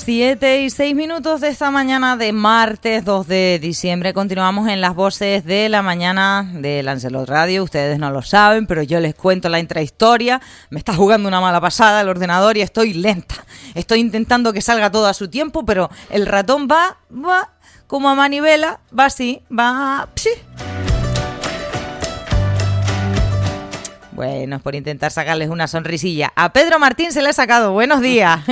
7:06 de esta mañana de martes 2 de diciembre. Continuamos en las voces de la mañana de Lancelot Radio. Ustedes no lo saben, pero yo les cuento la intrahistoria. Me está jugando una mala pasada el ordenador y estoy lenta. Estoy intentando que salga todo a su tiempo, pero el ratón va como a manivela, va así, va... ¡psi! Bueno, es por intentar sacarles una sonrisilla. A Pedro Martín se le ha sacado. Buenos días.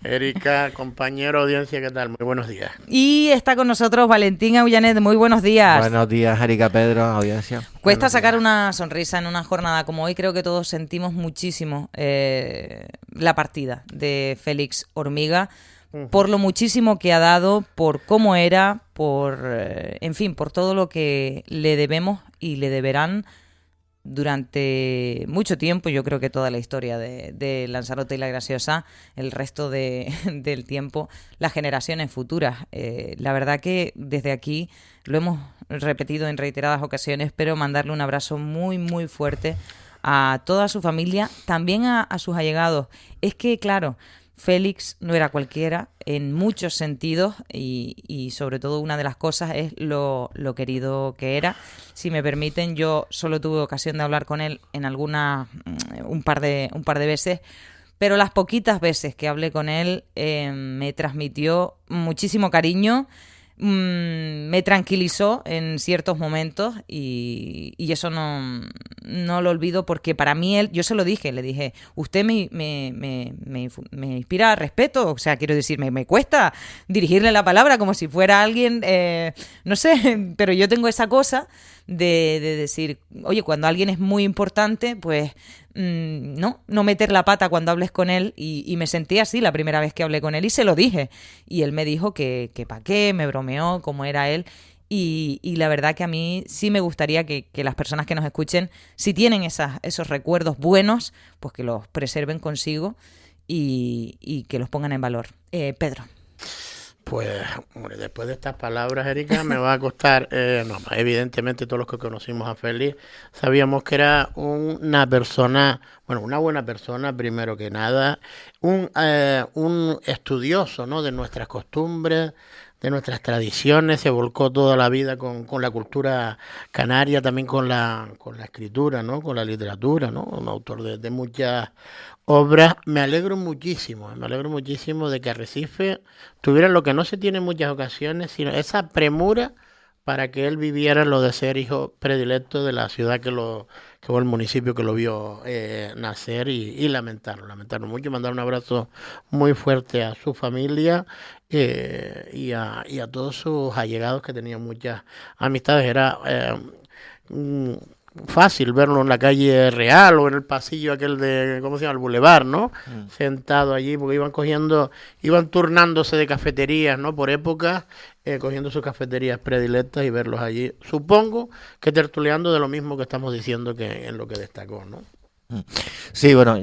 Erika, compañero, audiencia, ¿qué tal? Muy buenos días. Y está con nosotros Valentín Aullanet. Muy buenos días. Buenos días, Erika, Pedro, audiencia. Cuesta sacar una sonrisa en una jornada como hoy. Creo que todos sentimos muchísimo la partida de Félix Hormiga. Por lo muchísimo que ha dado, por cómo era, en fin, por todo lo que le debemos y le deberán durante mucho tiempo. Yo creo que toda la historia de Lanzarote y La Graciosa, el resto del tiempo, las generaciones futuras. La verdad que desde aquí lo hemos repetido en reiteradas ocasiones, pero mandarle un abrazo muy, muy fuerte a toda su familia, también a sus allegados. Es que, claro, Félix no era cualquiera en muchos sentidos y sobre todo una de las cosas es lo querido que era. Si me permiten, yo solo tuve ocasión de hablar con él en un par de veces, pero las poquitas veces que hablé con él me transmitió muchísimo cariño, me tranquilizó en ciertos momentos y eso no lo olvido, porque para mí él, yo se lo dije, le dije, usted me inspira respeto, o sea, quiero decir, me cuesta dirigirle la palabra como si fuera alguien, no sé, pero yo tengo esa cosa de decir, oye, cuando alguien es muy importante, pues no meter la pata cuando hables con él, y me sentí así la primera vez que hablé con él y se lo dije, y él me dijo que pa' qué, me bromeó cómo era él, y la verdad que a mí sí me gustaría que las personas que nos escuchen, si tienen esos recuerdos buenos, pues que los preserven consigo y que los pongan en valor. Pedro. Pues, hombre, después de estas palabras, Erika, me va a costar, evidentemente todos los que conocimos a Félix sabíamos que era una persona, una buena persona, primero que nada, un estudioso, ¿no?, de nuestras costumbres, de nuestras tradiciones. Se volcó toda la vida con la cultura canaria, también con la escritura, ¿no?, con la literatura, ¿no?, un autor de muchas obras. Me alegro muchísimo de que Arrecife tuviera lo que no se tiene en muchas ocasiones, sino esa premura para que él viviera lo de ser hijo predilecto de la ciudad o el municipio que lo vio nacer, y lamentarlo mucho. Mandar un abrazo muy fuerte a su familia y a todos sus allegados, que tenían muchas amistades. Era fácil verlo en la calle Real o en el pasillo aquel de, ¿cómo se llama?, el Boulevard, ¿no? Sentado allí, porque iban turnándose de cafeterías, ¿no?, por épocas, cogiendo sus cafeterías predilectas y verlos allí. Supongo que tertuleando de lo mismo que estamos diciendo, que en lo que destacó, ¿no? Sí, bueno,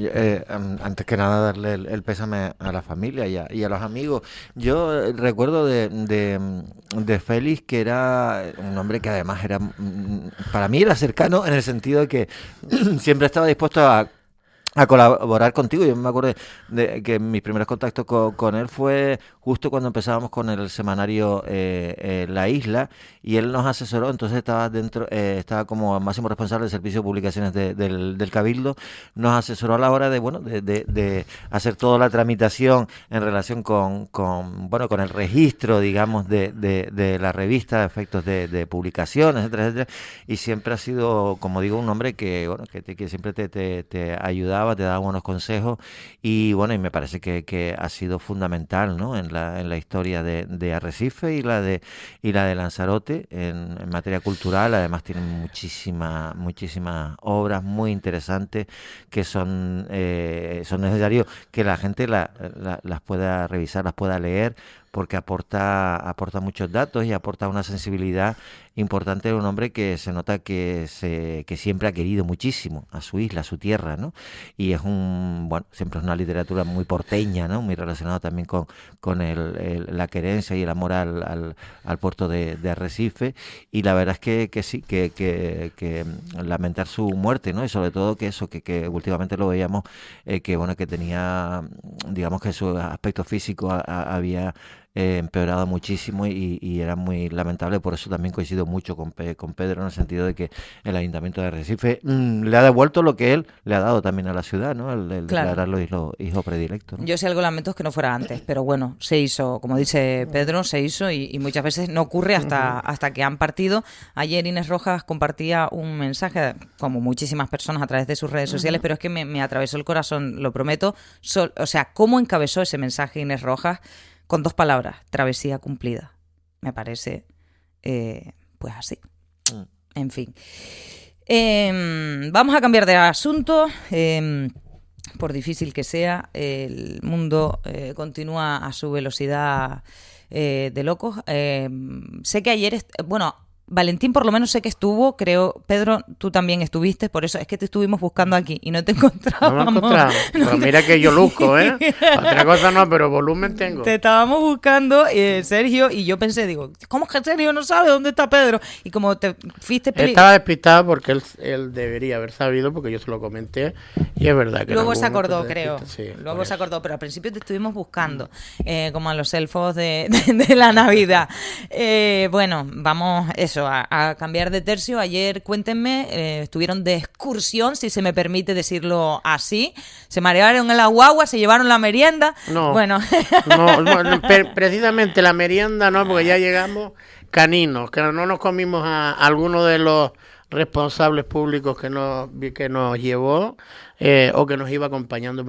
antes que nada darle el pésame a la familia y a los amigos. Yo recuerdo de Félix, que era un hombre que además era, para mí era cercano, en el sentido de que siempre estaba dispuesto a colaborar contigo. Yo me acuerdo de que mis primeros contactos con él fue justo cuando empezábamos con el semanario La Isla, y él nos asesoró. Entonces estaba como máximo responsable del servicio de publicaciones del Cabildo. Nos asesoró a la hora de hacer toda la tramitación en relación con el registro, digamos, de la revista, de efectos de publicaciones, etcétera. Y siempre ha sido, como digo, un hombre que siempre te ayudaba, te daba buenos consejos, y me parece que ha sido fundamental, ¿no?, en la historia de Arrecife y la de Lanzarote en materia cultural. Además tiene muchísimas obras muy interesantes que son necesarios que la gente las pueda revisar, las pueda leer, porque aporta muchos datos y aporta una sensibilidad importante de un hombre que se nota que siempre ha querido muchísimo a su isla, a su tierra, ¿no? Y es siempre es una literatura muy porteña, ¿no? Muy relacionada también con la querencia y el amor al puerto de Arrecife, y la verdad es que sí, que lamentar su muerte, ¿no? Y sobre todo que últimamente lo veíamos, que tenía, digamos que su aspecto físico había empeorado muchísimo y era muy lamentable. Por eso también coincido mucho con Pedro, en el sentido de que el Ayuntamiento de Arrecife le ha devuelto lo que él le ha dado también a la ciudad, ¿no? El declararlo hijo predilecto, ¿no? Yo si algo lamento es que no fuera antes, pero bueno, se hizo, como dice Pedro, se hizo y muchas veces no ocurre hasta que han partido. Ayer Inés Rojas compartía un mensaje, como muchísimas personas a través de sus redes sociales, pero es que me atravesó el corazón, lo prometo. O sea, cómo encabezó ese mensaje Inés Rojas con 2 palabras: travesía cumplida. Me parece, pues así. En fin. Vamos a cambiar de asunto. Por difícil que sea, el mundo continúa a su velocidad de locos. Sé que ayer, Valentín por lo menos sé que estuvo, creo. Pedro, tú también estuviste, por eso es que te estuvimos buscando aquí y no te encontrábamos. No me encontramos. Pero mira que yo luzco, ¿eh? Otra cosa no, pero volumen tengo. Te estábamos buscando, Sergio, y yo pensé, digo, ¿cómo es que Sergio no sabe dónde está Pedro? Y como te fuiste... Estaba despistado porque él debería haber sabido, porque yo se lo comenté, y es verdad que... Luego se acordó, creo. Sí, luego se acordó, pero al principio te estuvimos buscando, como a los elfos de la Navidad. Bueno, vamos... a cambiar de tercio. Ayer, cuéntenme, estuvieron de excursión, si se me permite decirlo así. Se marearon en la guagua, se llevaron la merienda. No, bueno. no, precisamente la merienda no, porque ya llegamos caninos, que no nos comimos a alguno de los responsables públicos que nos llevó, o que nos iba acompañando,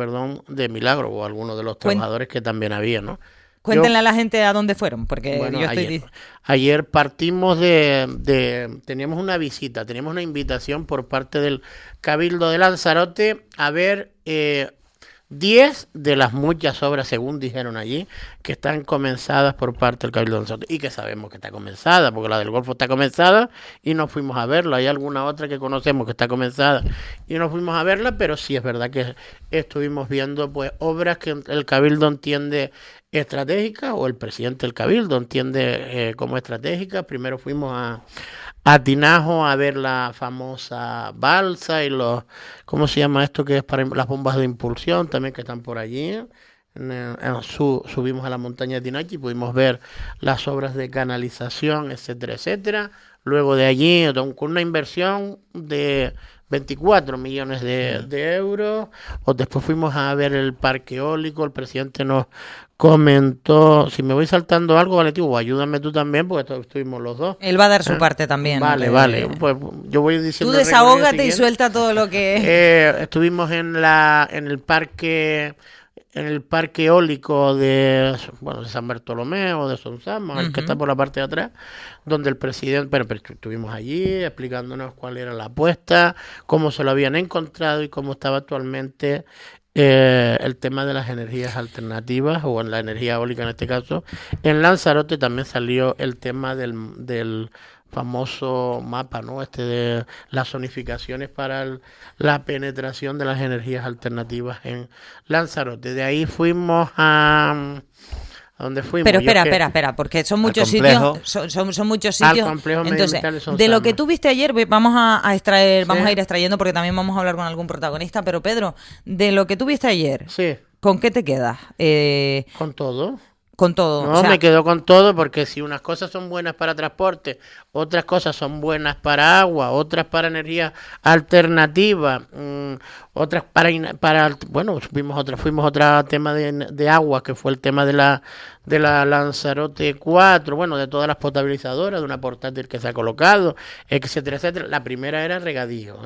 de milagro, o alguno de los trabajadores que también había, ¿no? Cuéntenle a la gente a dónde fueron, porque bueno, yo estoy... Ayer partimos teníamos una visita, teníamos una invitación por parte del Cabildo de Lanzarote a ver 10 de las muchas obras, según dijeron allí, que están comenzadas por parte del Cabildo de Lanzarote, y que sabemos que está comenzada, porque la del Golfo está comenzada y no fuimos a verla. Hay alguna otra que conocemos que está comenzada y no fuimos a verla, pero sí es verdad que estuvimos viendo pues obras que el Cabildo entiende estratégicas, o el presidente del Cabildo entiende como estratégicas. Primero fuimos a Tinajo a ver la famosa balsa y ¿cómo se llama esto? Que es para las bombas de impulsión también, que están por allí. Subimos a la montaña de Tinachi y pudimos ver las obras de canalización, etcétera, etcétera. Luego de allí, con una inversión de 24 millones de euros. Después fuimos a ver el parque eólico. El presidente nos comentó, si me voy saltando algo, Valentín, ayúdame tú también, porque estuvimos los dos. Él va a dar su parte también. Vale, pues yo voy diciendo... Tú desahógate y suelta todo lo que... Estuvimos en el parque eólico de San Bartolomé o de Sonsama, el que está por la parte de atrás, donde el presidente, pero estuvimos allí explicándonos cuál era la apuesta, cómo se lo habían encontrado y cómo estaba actualmente el tema de las energías alternativas, o en la energía eólica en este caso. En Lanzarote también salió el tema del famoso mapa, ¿no? De las zonificaciones para la penetración de las energías alternativas en Lanzarote. De ahí fuimos ¿a dónde fuimos? Pero espera, porque son muchos sitios. Son muchos sitios. Entonces, de lo que tú viste ayer, vamos a extraer, ¿sí? Vamos a ir extrayendo, porque también vamos a hablar con algún protagonista. Pero Pedro, de lo que tú viste ayer, sí, ¿con qué te quedas? Con todo. Con todo. No, me quedo con todo, porque si unas cosas son buenas para transporte, otras cosas son buenas para agua, otras para energía alternativa, otras fuimos otra tema de agua, que fue el tema de la Lanzarote 4, de todas las potabilizadoras, de una portátil que se ha colocado, etcétera, etcétera. La primera era regadío,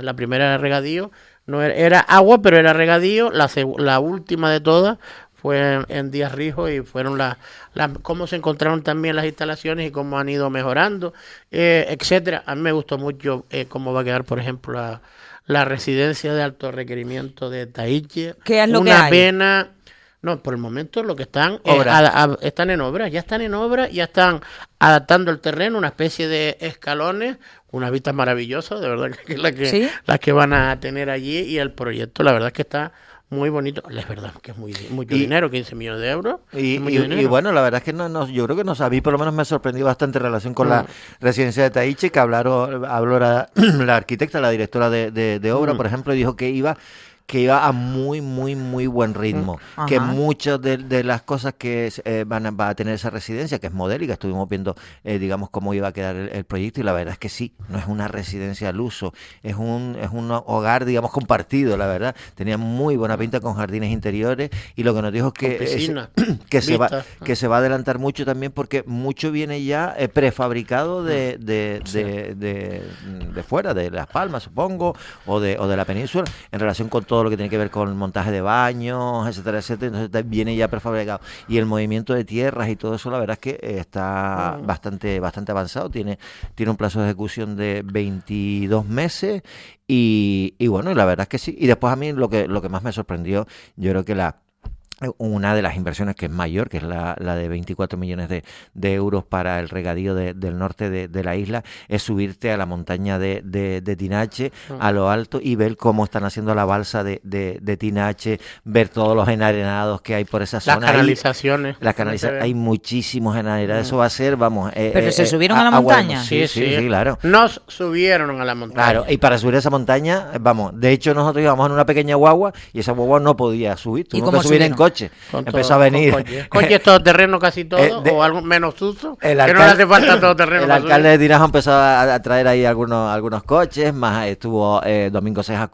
no era agua, pero era regadío. La última de todas fue en Díaz Rijo, y fueron cómo se encontraron también las instalaciones y cómo han ido mejorando, etcétera. A mí me gustó mucho cómo va a quedar, por ejemplo, la residencia de alto requerimiento de Tahiche. ¿Qué es lo que hay? Una pena, No, por el momento lo que están Obra. están en obra, ya están adaptando el terreno, una especie de escalones, unas vistas maravillosas, de verdad que es ¿Sí? las que van a tener allí, y el proyecto la verdad es que está muy bonito. Es verdad que es mucho dinero, 15 millones de euros. Y bueno, la verdad es que yo creo que a mí por lo menos me sorprendió bastante en relación con la residencia de Taïche, que habló la arquitecta, la directora de obra, por ejemplo, y dijo que iba a muy, muy, muy buen ritmo. Que muchas de las cosas que va a tener esa residencia, que es modélica, estuvimos viendo, digamos, cómo iba a quedar el proyecto, y la verdad es que sí, no es una residencia al uso, es un hogar, digamos, compartido, la verdad. Tenía muy buena pinta con jardines interiores, y lo que nos dijo es que, piscina, que se va a adelantar mucho también, porque mucho viene ya prefabricado de fuera, de Las Palmas, supongo, o de la península, en relación con todo lo que tiene que ver con el montaje de baños, etcétera, etcétera. Entonces viene ya prefabricado, y el movimiento de tierras y todo eso, la verdad es que está bastante avanzado. Tiene un plazo de ejecución de 22 meses, y bueno, la verdad es que sí. Y después a mí lo que más me sorprendió, yo creo que una de las inversiones que es mayor, que es la de 24 millones de euros para el regadío del norte de la isla, es subirte a la montaña de Tinache, a lo alto, y ver cómo están haciendo la balsa de Tinache, ver todos los enarenados que hay por esa zona. Las canalizaciones. Hay muchísimos enarenados. Eso va a ser, vamos... ¿Pero se subieron a la montaña? Sí, claro. Nos subieron a la montaña. Claro, y para subir a esa montaña, vamos, de hecho nosotros íbamos en una pequeña guagua, y esa guagua no podía subir. Tuvimos que subir en coche. Empezó a venir. Coche todoterreno casi todo, o algo menos uso. Que no le hace falta todoterreno. El alcalde de Tinaja empezó a traer ahí algunos coches, más estuvo Domingo Cejas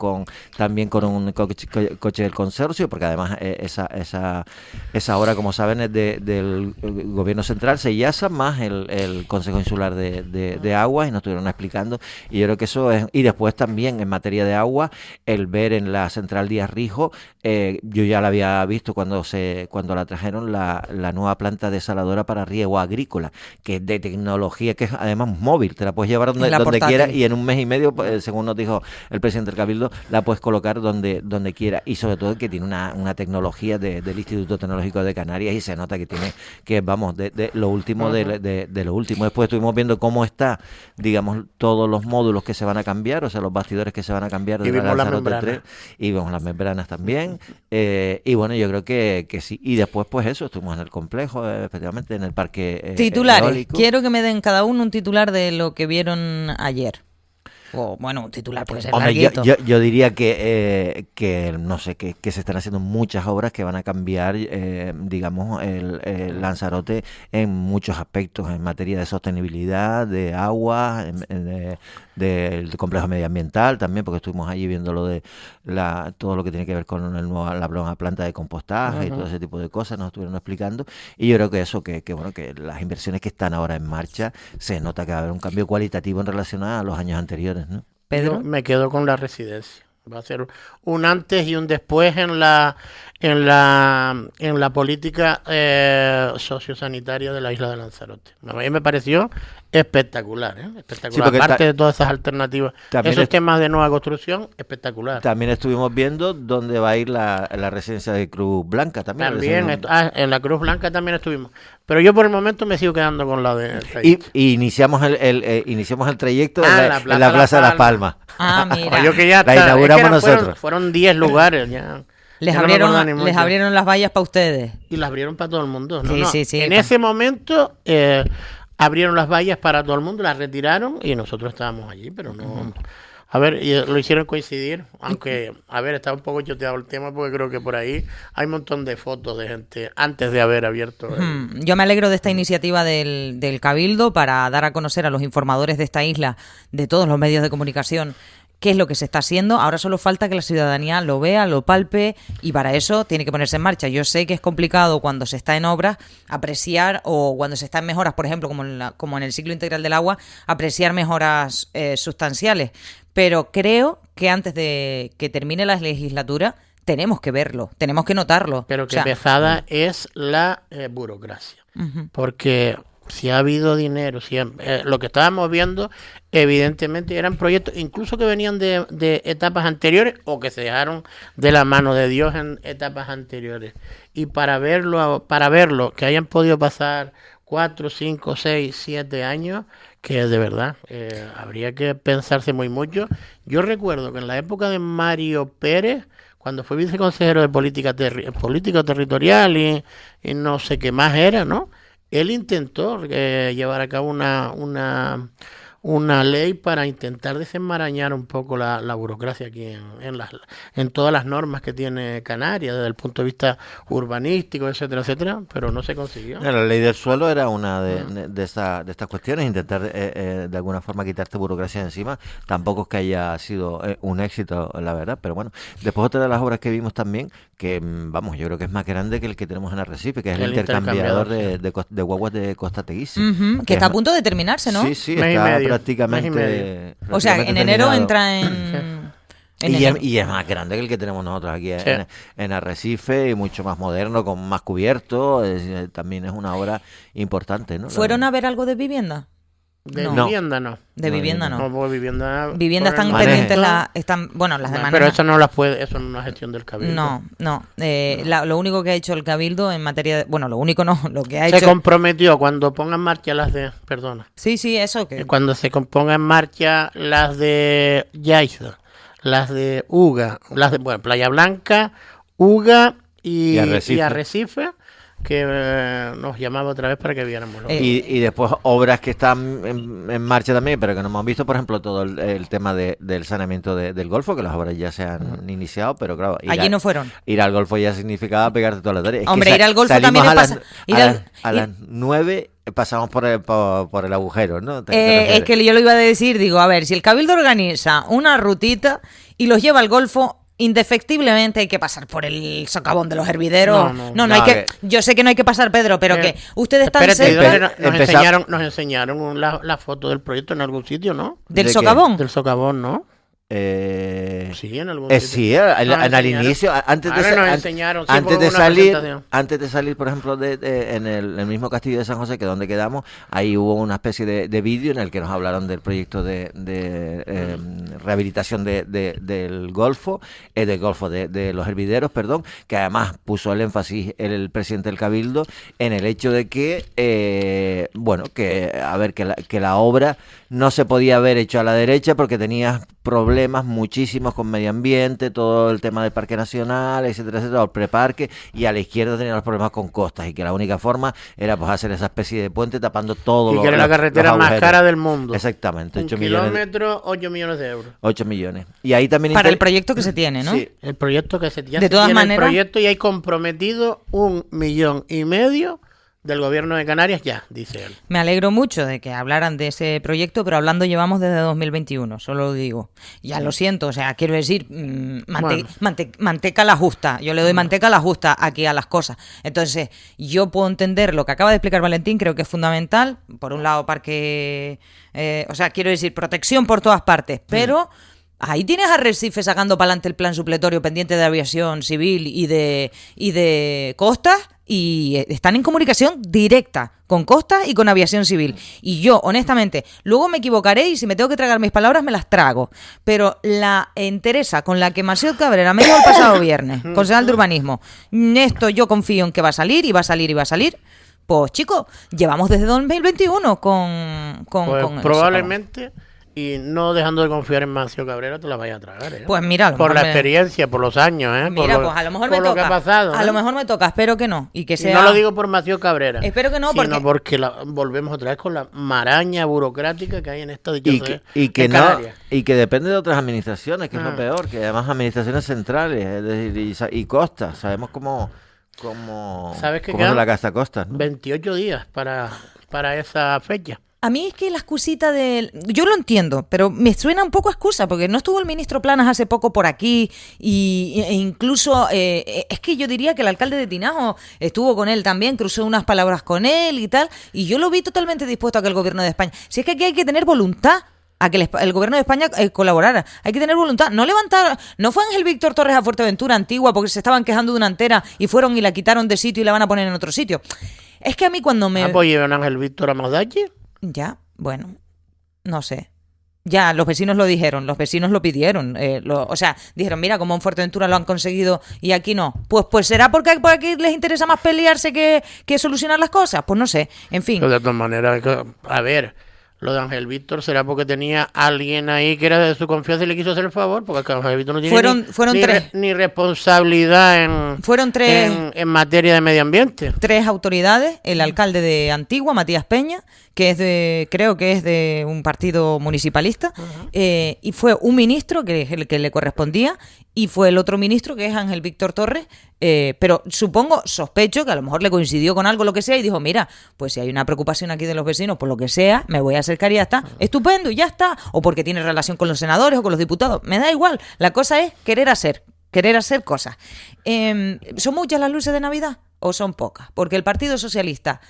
también con un coche del consorcio, porque además esa obra, como saben, es del gobierno central, Seyasa, más el Consejo Insular de Aguas, y nos estuvieron explicando, y yo creo que eso es. Y después también en materia de agua, el ver en la central Díaz Rijo, yo ya la había visto cuando la trajeron, la nueva planta desaladora para riego agrícola, que es de tecnología, que es además móvil, te la puedes llevar donde quieras, y en un mes y medio, según nos dijo el presidente del Cabildo, la puedes colocar donde quiera, y sobre todo que tiene una tecnología del Instituto Tecnológico de Canarias, y se nota que tiene, que vamos, de lo último de lo último. Después estuvimos viendo cómo está, digamos, todos los módulos que se van a cambiar, o sea, los bastidores que se van a cambiar de la Lanzarote 3, y vemos las membranas también, y bueno, yo creo que sí. Y después, pues eso, estuvimos en el complejo, efectivamente, en el parque titulares. eólico. Quiero que me den cada uno un titular de lo que vieron ayer. O bueno, un titular puede ser. Hombre, yo diría que no sé, que se están haciendo muchas obras que van a cambiar, digamos, el Lanzarote en muchos aspectos, en materia de sostenibilidad, de agua, del complejo medioambiental también, porque estuvimos allí viendo todo lo que tiene que ver con la nueva planta de compostaje y todo ese tipo de cosas, nos estuvieron explicando, y yo creo que eso, que bueno, que las inversiones que están ahora en marcha, se nota que va a haber un cambio cualitativo en relación a los años anteriores, ¿no? Pedro. Yo me quedo con la residencia. Va a ser un antes y un después en la política sociosanitaria de la isla de Lanzarote. A mí me pareció espectacular, espectacular. Sí, aparte de todas esas alternativas, esos temas de nueva construcción, espectacular. También estuvimos viendo dónde va a ir la residencia de Cruz Blanca también. En la Cruz Blanca también estuvimos. Pero yo por el momento me sigo quedando con la de... Y iniciamos el trayecto en la Plaza de Las Palmas. Ah, mira. Yo que ya la inauguramos nosotros. Fueron 10 lugares ya. Les abrieron las vallas para ustedes. Y las abrieron para todo el mundo. Sí. En ese momento abrieron las vallas para todo el mundo, las retiraron y nosotros estábamos allí, pero no... A ver, y lo hicieron coincidir, aunque, a ver, está un poco choteado el tema porque creo que por ahí hay un montón de fotos de gente antes de haber abierto. Yo me alegro de esta iniciativa del Cabildo para dar a conocer a los informadores de esta isla, de todos los medios de comunicación, qué es lo que se está haciendo. Ahora solo falta que la ciudadanía lo vea, lo palpe, y para eso tiene que ponerse en marcha. Yo sé que es complicado cuando se está en obras apreciar, o cuando se está en mejoras, por ejemplo, como en el ciclo integral del agua, apreciar mejoras sustanciales. Pero creo que antes de que termine la legislatura tenemos que verlo, tenemos que notarlo. Pero que pesada es la burocracia. Porque si ha habido dinero, lo que estábamos viendo, evidentemente eran proyectos incluso que venían de etapas anteriores o que se dejaron de la mano de Dios en etapas anteriores. Y para verlo, que hayan podido pasar 4, 5, 6, 7 años, que de verdad habría que pensarse muy mucho. Yo recuerdo que en la época de Mario Pérez, cuando fue viceconsejero de política territorial y no sé qué más era, ¿no? Él intentó llevar a cabo una ley para intentar desenmarañar un poco la burocracia aquí en todas las normas que tiene Canarias, desde el punto de vista urbanístico, etcétera, etcétera, pero no se consiguió. La ley del suelo era una de estas cuestiones, intentar de alguna forma quitarte burocracia de encima. Tampoco es que haya sido un éxito, la verdad, pero bueno. Después otra de las obras que vimos también, que vamos, yo creo que es más grande que el que tenemos en Arrecife, que es el intercambiador de guaguas de Costa Teguise. Que está a punto de terminarse, ¿no? Sí, está prácticamente. O sea, en enero entra en... Y es más grande que el que tenemos nosotros aquí en Arrecife, y mucho más moderno, con más cubierto. También es una obra importante, ¿no? ¿Fueron a ver algo de vivienda? Vivienda no. De vivienda no. Vivienda están pendientes las demás. Pero eso no las puede, eso no es una gestión del Cabildo. No. Lo único que ha hecho el Cabildo en materia de, lo único no, lo que ha hecho. Se comprometió cuando ponga en marcha perdona. Sí, eso que. Cuando se ponga en marcha las de Yaiza, las de Uga, Playa Blanca, Uga y Arrecife, que nos llamaba otra vez para que viéramos. Y después obras que están en marcha también, pero que no hemos visto, por ejemplo, todo el tema del saneamiento del Golfo, que las obras ya se han iniciado, pero claro... Allí no fueron. Ir al Golfo ya significaba pegarte toda la tarea. Hombre, ir al Golfo también a las 9 pasamos por el agujero, ¿no? Es que yo lo iba a decir, digo, a ver, si el Cabildo organiza una rutita y los lleva al Golfo... Indefectiblemente hay que pasar por el socavón de los hervideros. No hay que. Yo sé que no hay que pasar, Pedro, pero que ustedes están cerca. Nos enseñaron la foto del proyecto en algún sitio, ¿no? ¿Del socavón? Del socavón, ¿no? Sí, en algún sitio. Sí, al inicio, antes de salir, por ejemplo, en el mismo castillo de San José, que es donde quedamos, ahí hubo una especie de vídeo en el que nos hablaron del proyecto de rehabilitación del Golfo, de los hervideros, perdón, que además puso el énfasis el presidente del Cabildo en el hecho de que, que la obra no se podía haber hecho a la derecha porque tenías problemas muchísimos con medio ambiente, todo el tema del Parque Nacional, etcétera, el preparque, y a la izquierda tenía los problemas con costas, y que la única forma era pues hacer esa especie de puente tapando todo. Y que era la carretera más cara del mundo. Exactamente. 1 kilómetro, 8 millones de euros. 8 millones. Y ahí también... Para el proyecto que se tiene, ¿no? Sí, el proyecto que se tiene. De todas maneras... El proyecto, y hay comprometido 1,5 millones del gobierno de Canarias ya, dice él. Me alegro mucho de que hablaran de ese proyecto, pero hablando llevamos desde 2021, solo lo digo. Ya lo siento, o sea, quiero decir, manteca a la justa. Yo le doy manteca a la justa aquí a las cosas. Entonces, yo puedo entender lo que acaba de explicar Valentín, creo que es fundamental. Por un lado, parque... quiero decir, protección por todas partes, pero... Ahí tienes a Arrecife sacando para adelante el plan supletorio pendiente de aviación civil y de costas, y están en comunicación directa con costas y con aviación civil. Y yo, honestamente, luego me equivocaré y si me tengo que tragar mis palabras me las trago. Pero la entereza con la que Maciot Cabrera me dijo el pasado viernes, concejal de urbanismo, esto yo confío en que va a salir y va a salir y va a salir. Pues chicos, llevamos desde 2021 con probablemente... Y no dejando de confiar en Maciot Cabrera, te la vayas a tragar, ¿eh? Pues mira, por la experiencia, por los años, ¿eh? Mira, pues a lo mejor me toca. Lo que ha pasado, a lo mejor me toca, espero que no. Y no lo digo por Maciot Cabrera. Espero que no, porque volvemos otra vez con la maraña burocrática que hay en esta dichosa y que depende de otras administraciones, que es lo peor, que además administraciones centrales, es decir, y costas. Sabemos cómo ¿sabes qué? Cómo es la Casa Costas, ¿no? 28 días para esa fecha. A mí es que la excusita yo lo entiendo, pero me suena un poco a excusa, porque no estuvo el ministro Planas hace poco por aquí, e incluso es que yo diría que el alcalde de Tinajo estuvo con él también, cruzó unas palabras con él y tal, y yo lo vi totalmente dispuesto a que el gobierno de España... Si es que aquí hay que tener voluntad a que el gobierno de España colaborara. Hay que tener voluntad. No fue Ángel Víctor Torres a Fuerteventura, Antigua, porque se estaban quejando de una antera y fueron y la quitaron de sitio y la van a poner en otro sitio. Es que a mí cuando me... pues llevan a Ángel Víctor a Modalle. Ya, bueno, no sé. Ya, los vecinos lo dijeron, los vecinos lo pidieron. O sea, dijeron, mira, como en Fuerteventura lo han conseguido y aquí no. Pues será porque por aquí les interesa más pelearse que solucionar las cosas. Pues no sé, en fin. Pero de todas maneras, a ver, lo de Ángel Víctor será porque tenía alguien ahí que era de su confianza y le quiso hacer el favor, porque Ángel Víctor no tiene fueron tres. Ni responsabilidad en materia de medio ambiente. 3 autoridades, el alcalde de Antigua, Matías Peña, que es creo que es de un partido municipalista, y fue un ministro, que es el que le correspondía, y fue el otro ministro, que es Ángel Víctor Torres, pero sospecho que a lo mejor le coincidió con algo, lo que sea, y dijo, mira, pues si hay una preocupación aquí de los vecinos, por lo que sea, me voy a acercar y ya está, estupendo, y ya está, o porque tiene relación con los senadores o con los diputados, me da igual, la cosa es querer hacer cosas. ¿Son muchas las luces de Navidad o son pocas? Porque el Partido Socialista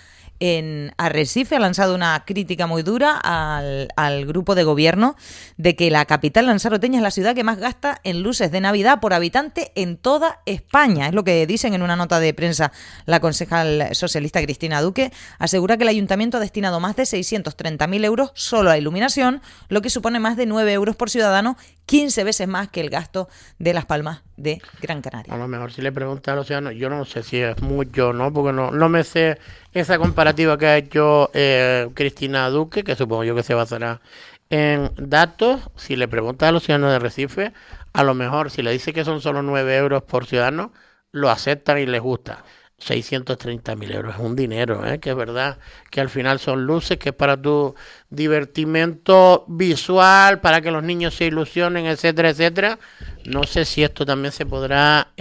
en Arrecife ha lanzado una crítica muy dura al grupo de gobierno de que la capital lanzaroteña es la ciudad que más gasta en luces de Navidad por habitante en toda España. Es lo que dicen en una nota de prensa la concejal socialista Cristina Duque. Asegura que el ayuntamiento ha destinado más de 630.000 euros solo a iluminación, lo que supone más de 9 euros por ciudadano, 15 veces más que el gasto de Las Palmas de Gran Canaria. A lo mejor si le preguntas a los ciudadanos, yo no sé si es mucho o no, porque no me sé esa comparativa que ha hecho Cristina Duque, que supongo yo que se basará en datos. Si le preguntas a los ciudadanos de Recife, a lo mejor si le dice que son solo 9 euros por ciudadano, lo aceptan y les gusta. 630.000 euros es un dinero, que es verdad que al final son luces, que es para tu divertimento visual, para que los niños se ilusionen, etcétera, etcétera. No sé si esto también se podrá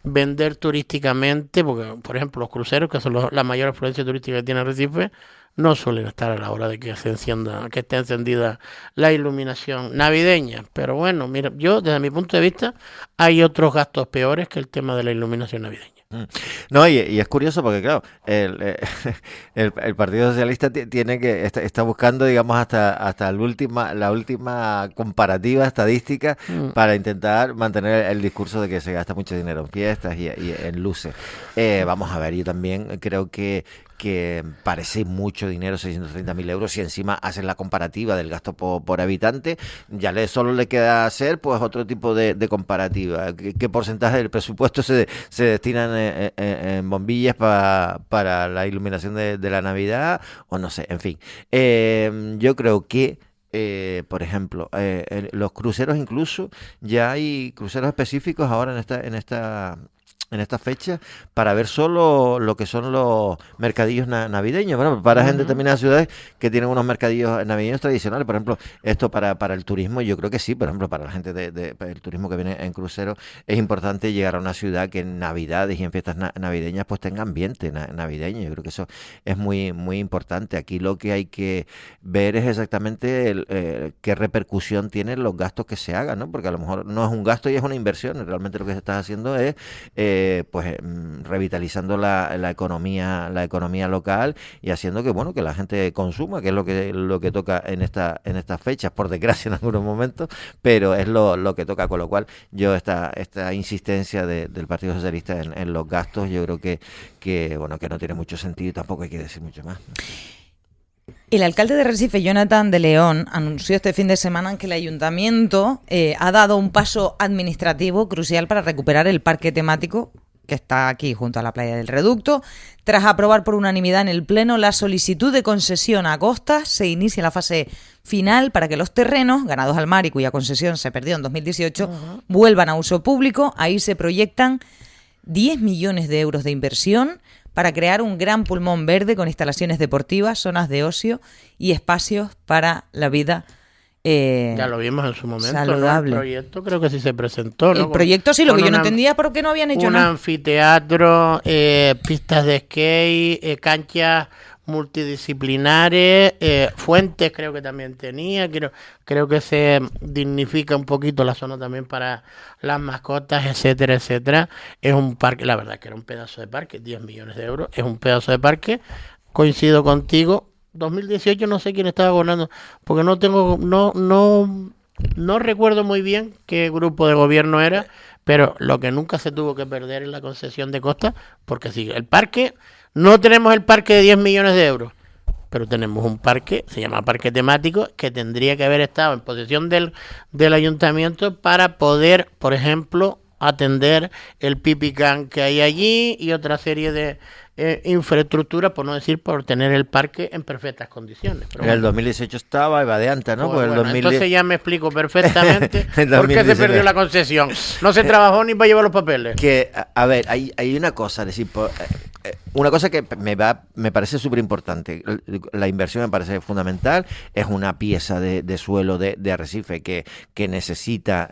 vender turísticamente, porque, por ejemplo, los cruceros, que son la mayor afluencia turística que tiene Recife, no suelen estar a la hora de que esté encendida la iluminación navideña. Pero bueno, mira, yo desde mi punto de vista hay otros gastos peores que el tema de la iluminación navideña. No, y es curioso porque, claro, el Partido Socialista tiene que está buscando, digamos, hasta la última comparativa estadística para intentar mantener el discurso de que se gasta mucho dinero en fiestas y en luces. Vamos a ver, yo también creo que parece mucho dinero, 630.000 euros, y encima hacen la comparativa del gasto por habitante, ya solo le queda hacer pues otro tipo de comparativa. ¿Qué porcentaje del presupuesto se destinan en bombillas para la iluminación de la Navidad? O no sé, en fin. Yo creo que por ejemplo, los cruceros, incluso ya hay cruceros específicos ahora en esta fecha para ver solo lo que son los mercadillos navideños. Bueno, para en determinadas ciudades que tienen unos mercadillos navideños tradicionales, por ejemplo, esto para el turismo, yo creo que sí, por ejemplo, para la gente el turismo que viene en crucero, es importante llegar a una ciudad que en Navidades y en fiestas navideñas pues tenga ambiente navideño. Yo creo que eso es muy, muy importante. Aquí lo que hay que ver es exactamente qué repercusión tienen los gastos que se hagan, ¿no? Porque a lo mejor no es un gasto y es una inversión. Realmente lo que se está haciendo es revitalizando la economía local y haciendo que la gente consuma, que es lo que toca en estas fechas, por desgracia en algunos momentos, pero es lo que toca, con lo cual yo esta insistencia del Partido Socialista en los gastos, yo creo que no tiene mucho sentido y tampoco hay que decir mucho más. El alcalde de Recife, Jonathan de León, anunció este fin de semana que el ayuntamiento ha dado un paso administrativo crucial para recuperar el parque temático que está aquí junto a la playa del Reducto. Tras aprobar por unanimidad en el Pleno la solicitud de concesión a Costas, se inicia la fase final para que los terrenos ganados al mar y cuya concesión se perdió en 2018 vuelvan a uso público. Ahí se proyectan 10 millones de euros de inversión para crear un gran pulmón verde con instalaciones deportivas, zonas de ocio y espacios para la vida ya lo vimos en su momento, saludable. ¿no? El proyecto creo que sí se presentó, ¿no? El proyecto sí, lo que yo no entendía es por qué no habían hecho un nada. Anfiteatro, pistas de skate, canchas multidisciplinares, fuentes creo que también tenía, creo que se dignifica un poquito la zona también para las mascotas, etcétera, etcétera. Es un parque, la verdad que era un pedazo de parque, 10 millones de euros, es un pedazo de parque. Coincido contigo. 2018 no sé quién estaba gobernando, porque no recuerdo muy bien qué grupo de gobierno era, pero lo que nunca se tuvo que perder es la concesión de Costa, porque si el parque, no tenemos el parque de 10 millones de euros, pero tenemos un parque, se llama parque temático, que tendría que haber estado en posesión del ayuntamiento para poder, por ejemplo, atender el pipicán que hay allí y otra serie de infraestructura, por no decir por tener el parque en perfectas condiciones. Pero en el 2018 estaba Evadeanta, ¿no? Pues el bueno, 2010... entonces ya me explico perfectamente por qué se perdió la concesión. No se trabajó ni para llevar los papeles. Que, a ver, hay una cosa, es decir, una cosa que me parece súper importante. La inversión me parece fundamental. Es una pieza de suelo de arrecife que necesita,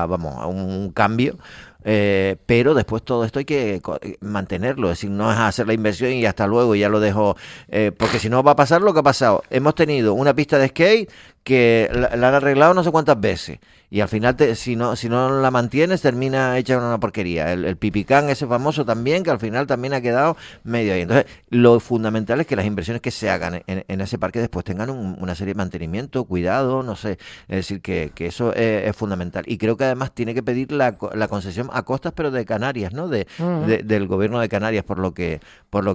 vamos, un cambio. Pero después todo esto hay que mantenerlo, es decir, no es hacer la inversión y hasta luego, ya lo dejo, porque si no va a pasar lo que ha pasado. Hemos tenido una pista de skate que la han arreglado no sé cuántas veces y al final si no la mantienes termina hecha una porquería. El pipicán ese famoso también, que al final también ha quedado medio ahí. Entonces lo fundamental es que las inversiones que se hagan en ese parque después tengan una serie de mantenimiento, cuidado, no sé, es decir, que eso es fundamental. Y creo que además tiene que pedir la concesión a costas, pero de Canarias, ¿no? Del gobierno de Canarias, por lo que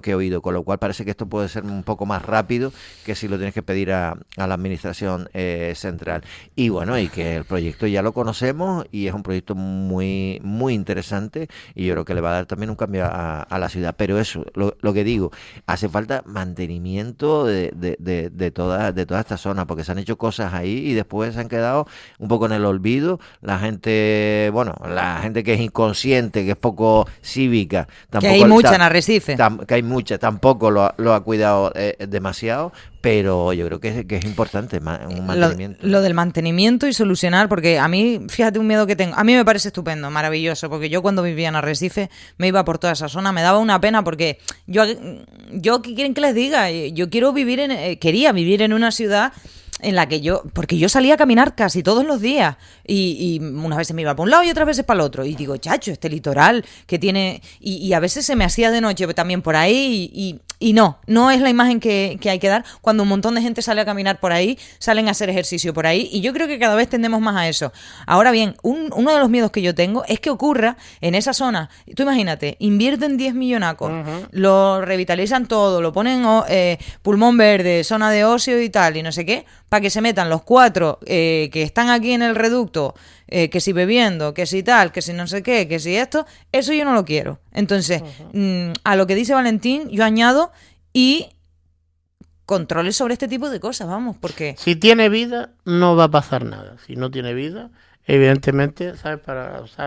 he oído, con lo cual parece que esto puede ser un poco más rápido que si lo tienes que pedir a la administración central. Y bueno, y que el proyecto ya lo conocemos y es un proyecto muy muy interesante y yo creo que le va a dar también un cambio a la ciudad. Pero eso, lo que digo, hace falta mantenimiento de toda esta zona, porque se han hecho cosas ahí y después se han quedado un poco en el olvido. La gente que es inconsciente, que es poco cívica, tampoco, que hay mucha en Arrecife, que hay mucha, tampoco lo ha cuidado demasiado. Pero yo creo que es importante un mantenimiento. Lo del mantenimiento y solucionar, porque a mí, fíjate un miedo que tengo. A mí me parece estupendo, maravilloso, porque yo cuando vivía en Arrecife me iba por toda esa zona, me daba una pena porque yo ¿qué quieren que les diga? Yo quería vivir en una ciudad en la que porque yo salía a caminar casi todos los días y unas veces me iba para un lado y otras veces para el otro y digo, chacho, este litoral que tiene y a veces se me hacía de noche también por ahí y no es la imagen que hay que dar cuando un montón de gente sale a caminar por ahí, salen a hacer ejercicio por ahí y yo creo que cada vez tendemos más a eso. Ahora bien, uno de los miedos que yo tengo es que ocurra en esa zona, tú imagínate, invierten 10 millonacos, lo revitalizan todo, lo ponen pulmón verde, zona de ocio y tal y no sé qué, para que se metan los 4 que están aquí en el reducto, que si bebiendo, que si tal, que si no sé qué, que si esto, eso yo no lo quiero. Entonces, a lo que dice Valentín, yo añado y controles sobre este tipo de cosas, vamos, porque... Si tiene vida, no va a pasar nada. Si no tiene vida, evidentemente, sabes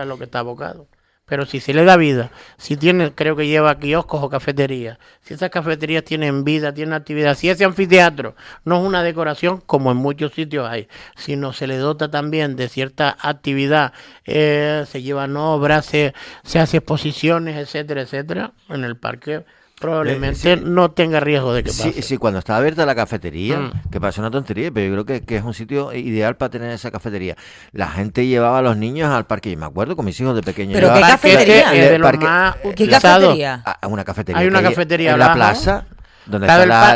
lo que está abocado. Pero si se le da vida, si tiene, creo que lleva kioscos o cafeterías, si esas cafeterías tienen vida, tienen actividad, si ese anfiteatro no es una decoración como en muchos sitios hay, sino se le dota también de cierta actividad, se llevan obras, se hace exposiciones, etcétera, en el parque probablemente no tenga riesgo de que pase. Sí, cuando está abierta la cafetería, que parece una tontería, pero yo creo que es un sitio ideal para tener esa cafetería. La gente llevaba a los niños al parque, y me acuerdo con mis hijos de pequeños. ¿Pero qué cafetería? De los más ¿Qué cafetería? Una cafetería. Hay una cafetería en la plaza. Donde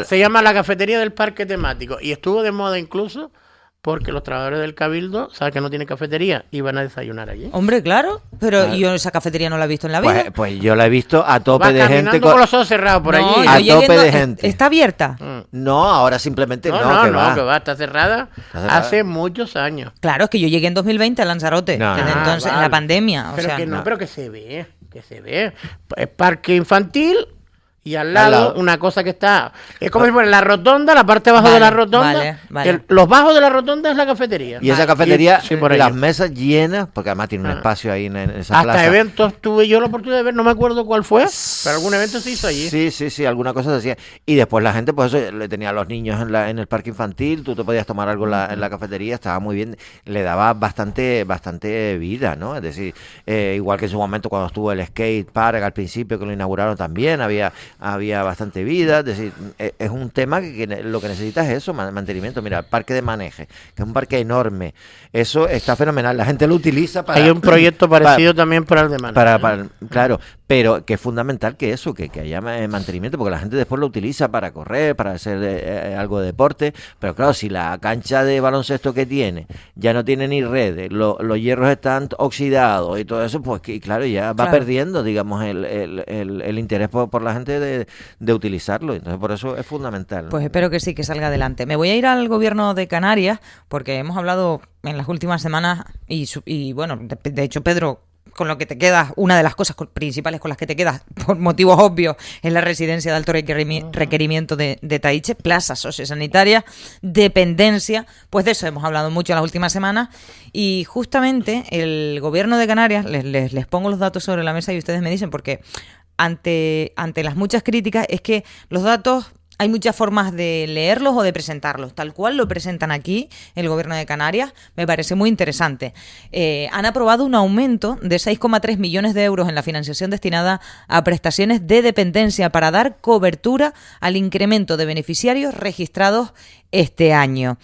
se llama la cafetería del parque temático y estuvo de moda incluso porque los trabajadores del Cabildo, saben que no tiene cafetería, iban a desayunar allí. Hombre, claro, pero yo esa cafetería no la he visto en la vida. Pues yo la he visto a tope de gente. Con los ojos cerrados por allí. A tope de gente. ¿Está abierta? No, ahora simplemente que va, está cerrada hace muchos años. Claro, es que yo llegué en 2020 a Lanzarote, entonces en la pandemia. Pero que se ve. Es parque infantil. Y al lado, una cosa que está... Es como si fuera la rotonda, la parte bajo de la rotonda. Vale. Los bajos de la rotonda es la cafetería. Y esa cafetería, las mesas llenas, porque además tiene un espacio ahí en esa plaza. Hasta eventos tuve yo la oportunidad de ver, no me acuerdo cuál fue, pero algún evento se hizo allí. Sí, alguna cosa se hacía. Y después la gente, pues eso, le tenía a los niños en el parque infantil, tú te podías tomar algo en la cafetería, estaba muy bien, le daba bastante vida, ¿no? Es decir, igual que en su momento cuando estuvo el skate park al principio, que lo inauguraron también, había bastante vida, es decir, es un tema que lo que necesita es eso, mantenimiento. Mira, el parque de Maneje, que es un parque enorme, eso está fenomenal, la gente lo utiliza para... Hay un proyecto parecido también para el de Maneje. Claro, pero que es fundamental que eso, que haya mantenimiento, porque la gente después lo utiliza para correr, para hacer algo de deporte, pero claro, si la cancha de baloncesto que tiene ya no tiene ni redes, los hierros están oxidados y todo eso, pues que, claro, ya va perdiendo, digamos, el interés por la gente de utilizarlo, entonces por eso es fundamental, ¿no? Pues espero que sí, que salga adelante. Me voy a ir al gobierno de Canarias, porque hemos hablado en las últimas semanas y bueno, de hecho, Pedro, con lo que te quedas, una de las cosas principales con las que te quedas, por motivos obvios, es la residencia de alto requerimiento de Taiche, plaza sociosanitaria, dependencia, pues de eso hemos hablado mucho en las últimas semanas, y justamente el gobierno de Canarias, les pongo los datos sobre la mesa y ustedes me dicen, porque ante las muchas críticas es que los datos... Hay muchas formas de leerlos o de presentarlos. Tal cual lo presentan aquí el Gobierno de Canarias, me parece muy interesante. Han aprobado un aumento de 6,3 millones de euros en la financiación destinada a prestaciones de dependencia para dar cobertura al incremento de beneficiarios registrados este año.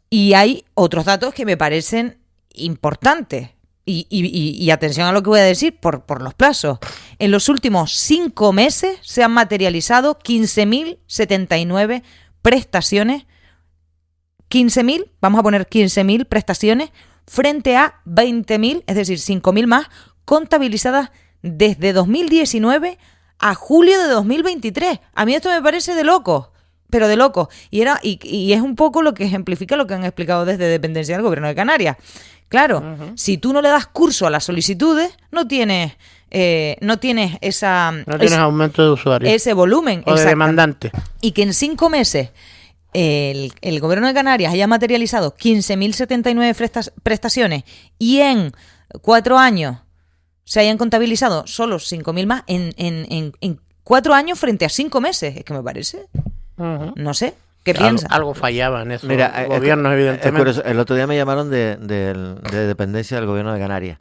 Y hay otros datos que me parecen importantes. Y atención a lo que voy a decir por los plazos. En los últimos 5 meses se han materializado 15.079 prestaciones. 15.000, vamos a poner 15.000 prestaciones frente a 20.000, es decir, 5.000 más, contabilizadas desde 2019 a julio de 2023. A mí esto me parece de locos. Pero de loco. Y es un poco lo que ejemplifica lo que han explicado desde Dependencia del Gobierno de Canarias. Claro, si tú no le das curso a las solicitudes, no tienes esa... No tienes aumento de usuarios. Ese volumen. O de demandantes. Y que en 5 meses el Gobierno de Canarias haya materializado 15.079 prestaciones y en 4 años se hayan contabilizado solo 5.000 más en 4 años frente a 5 meses. Es que me parece... No sé, ¿qué piensas? Algo fallaba en eso. Mira, gobiernos, evidentemente. Curioso. El otro día me llamaron de dependencia del Gobierno de Canarias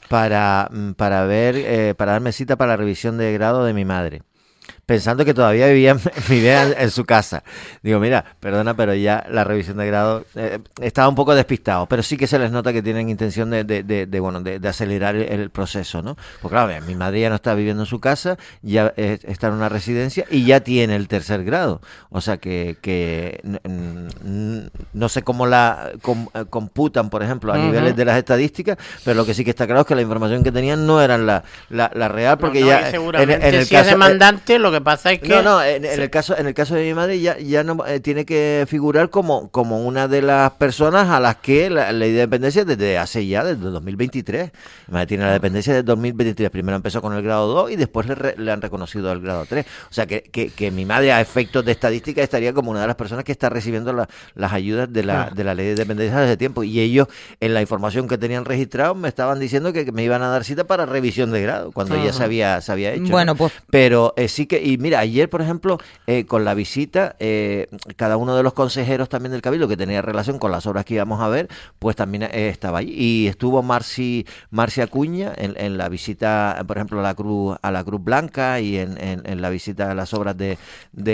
para darme cita para la revisión de grado de mi madre, pensando que todavía vivía en su casa. Digo, mira, perdona, pero ya la revisión de grado estaba un poco despistado, pero sí que se les nota que tienen intención de acelerar el proceso, ¿no? Porque claro, mi madre ya no está viviendo en su casa, ya está en una residencia y ya tiene el 3er grado. O sea que no sé cómo la computan, por ejemplo, a niveles de las estadísticas, pero lo que sí que está claro es que la información que tenían no eran la real, porque ya seguramente en el si caso, es demandante, lo que pasa es que... en el caso de mi madre ya no tiene que figurar como una de las personas a las que la ley de dependencia desde 2023. Mi madre tiene la dependencia desde 2023. Primero empezó con el grado 2 y después le han reconocido el grado 3. O sea que mi madre, a efectos de estadística, estaría como una de las personas que está recibiendo las ayudas de la ley de dependencia desde tiempo. Y ellos, en la información que tenían registrado, me estaban diciendo que me iban a dar cita para revisión de grado, cuando ya se había hecho. Bueno, pues... Pero sí que, y mira, ayer, por ejemplo, con la visita, cada uno de los consejeros también del Cabildo que tenía relación con las obras que íbamos a ver, pues también estaba allí. Y estuvo Marci Acuña en la visita, por ejemplo, a la Cruz Blanca y en la visita a las obras de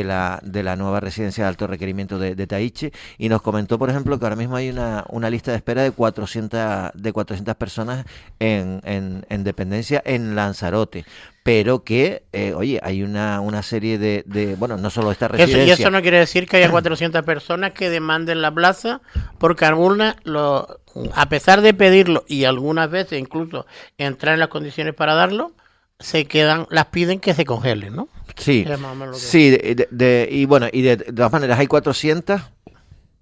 la nueva residencia de alto requerimiento de Taiche, y nos comentó, por ejemplo, que ahora mismo hay una lista de espera de 400 personas en dependencia en Lanzarote. Pero que, oye, hay una serie de bueno, no solo esta residencia. Y eso no quiere decir que haya 400 personas que demanden la plaza, porque algunas, a pesar de pedirlo, y algunas veces incluso entrar en las condiciones para darlo, las piden que se congelen, ¿no? Sí, sí, y bueno, y de todas maneras hay 400...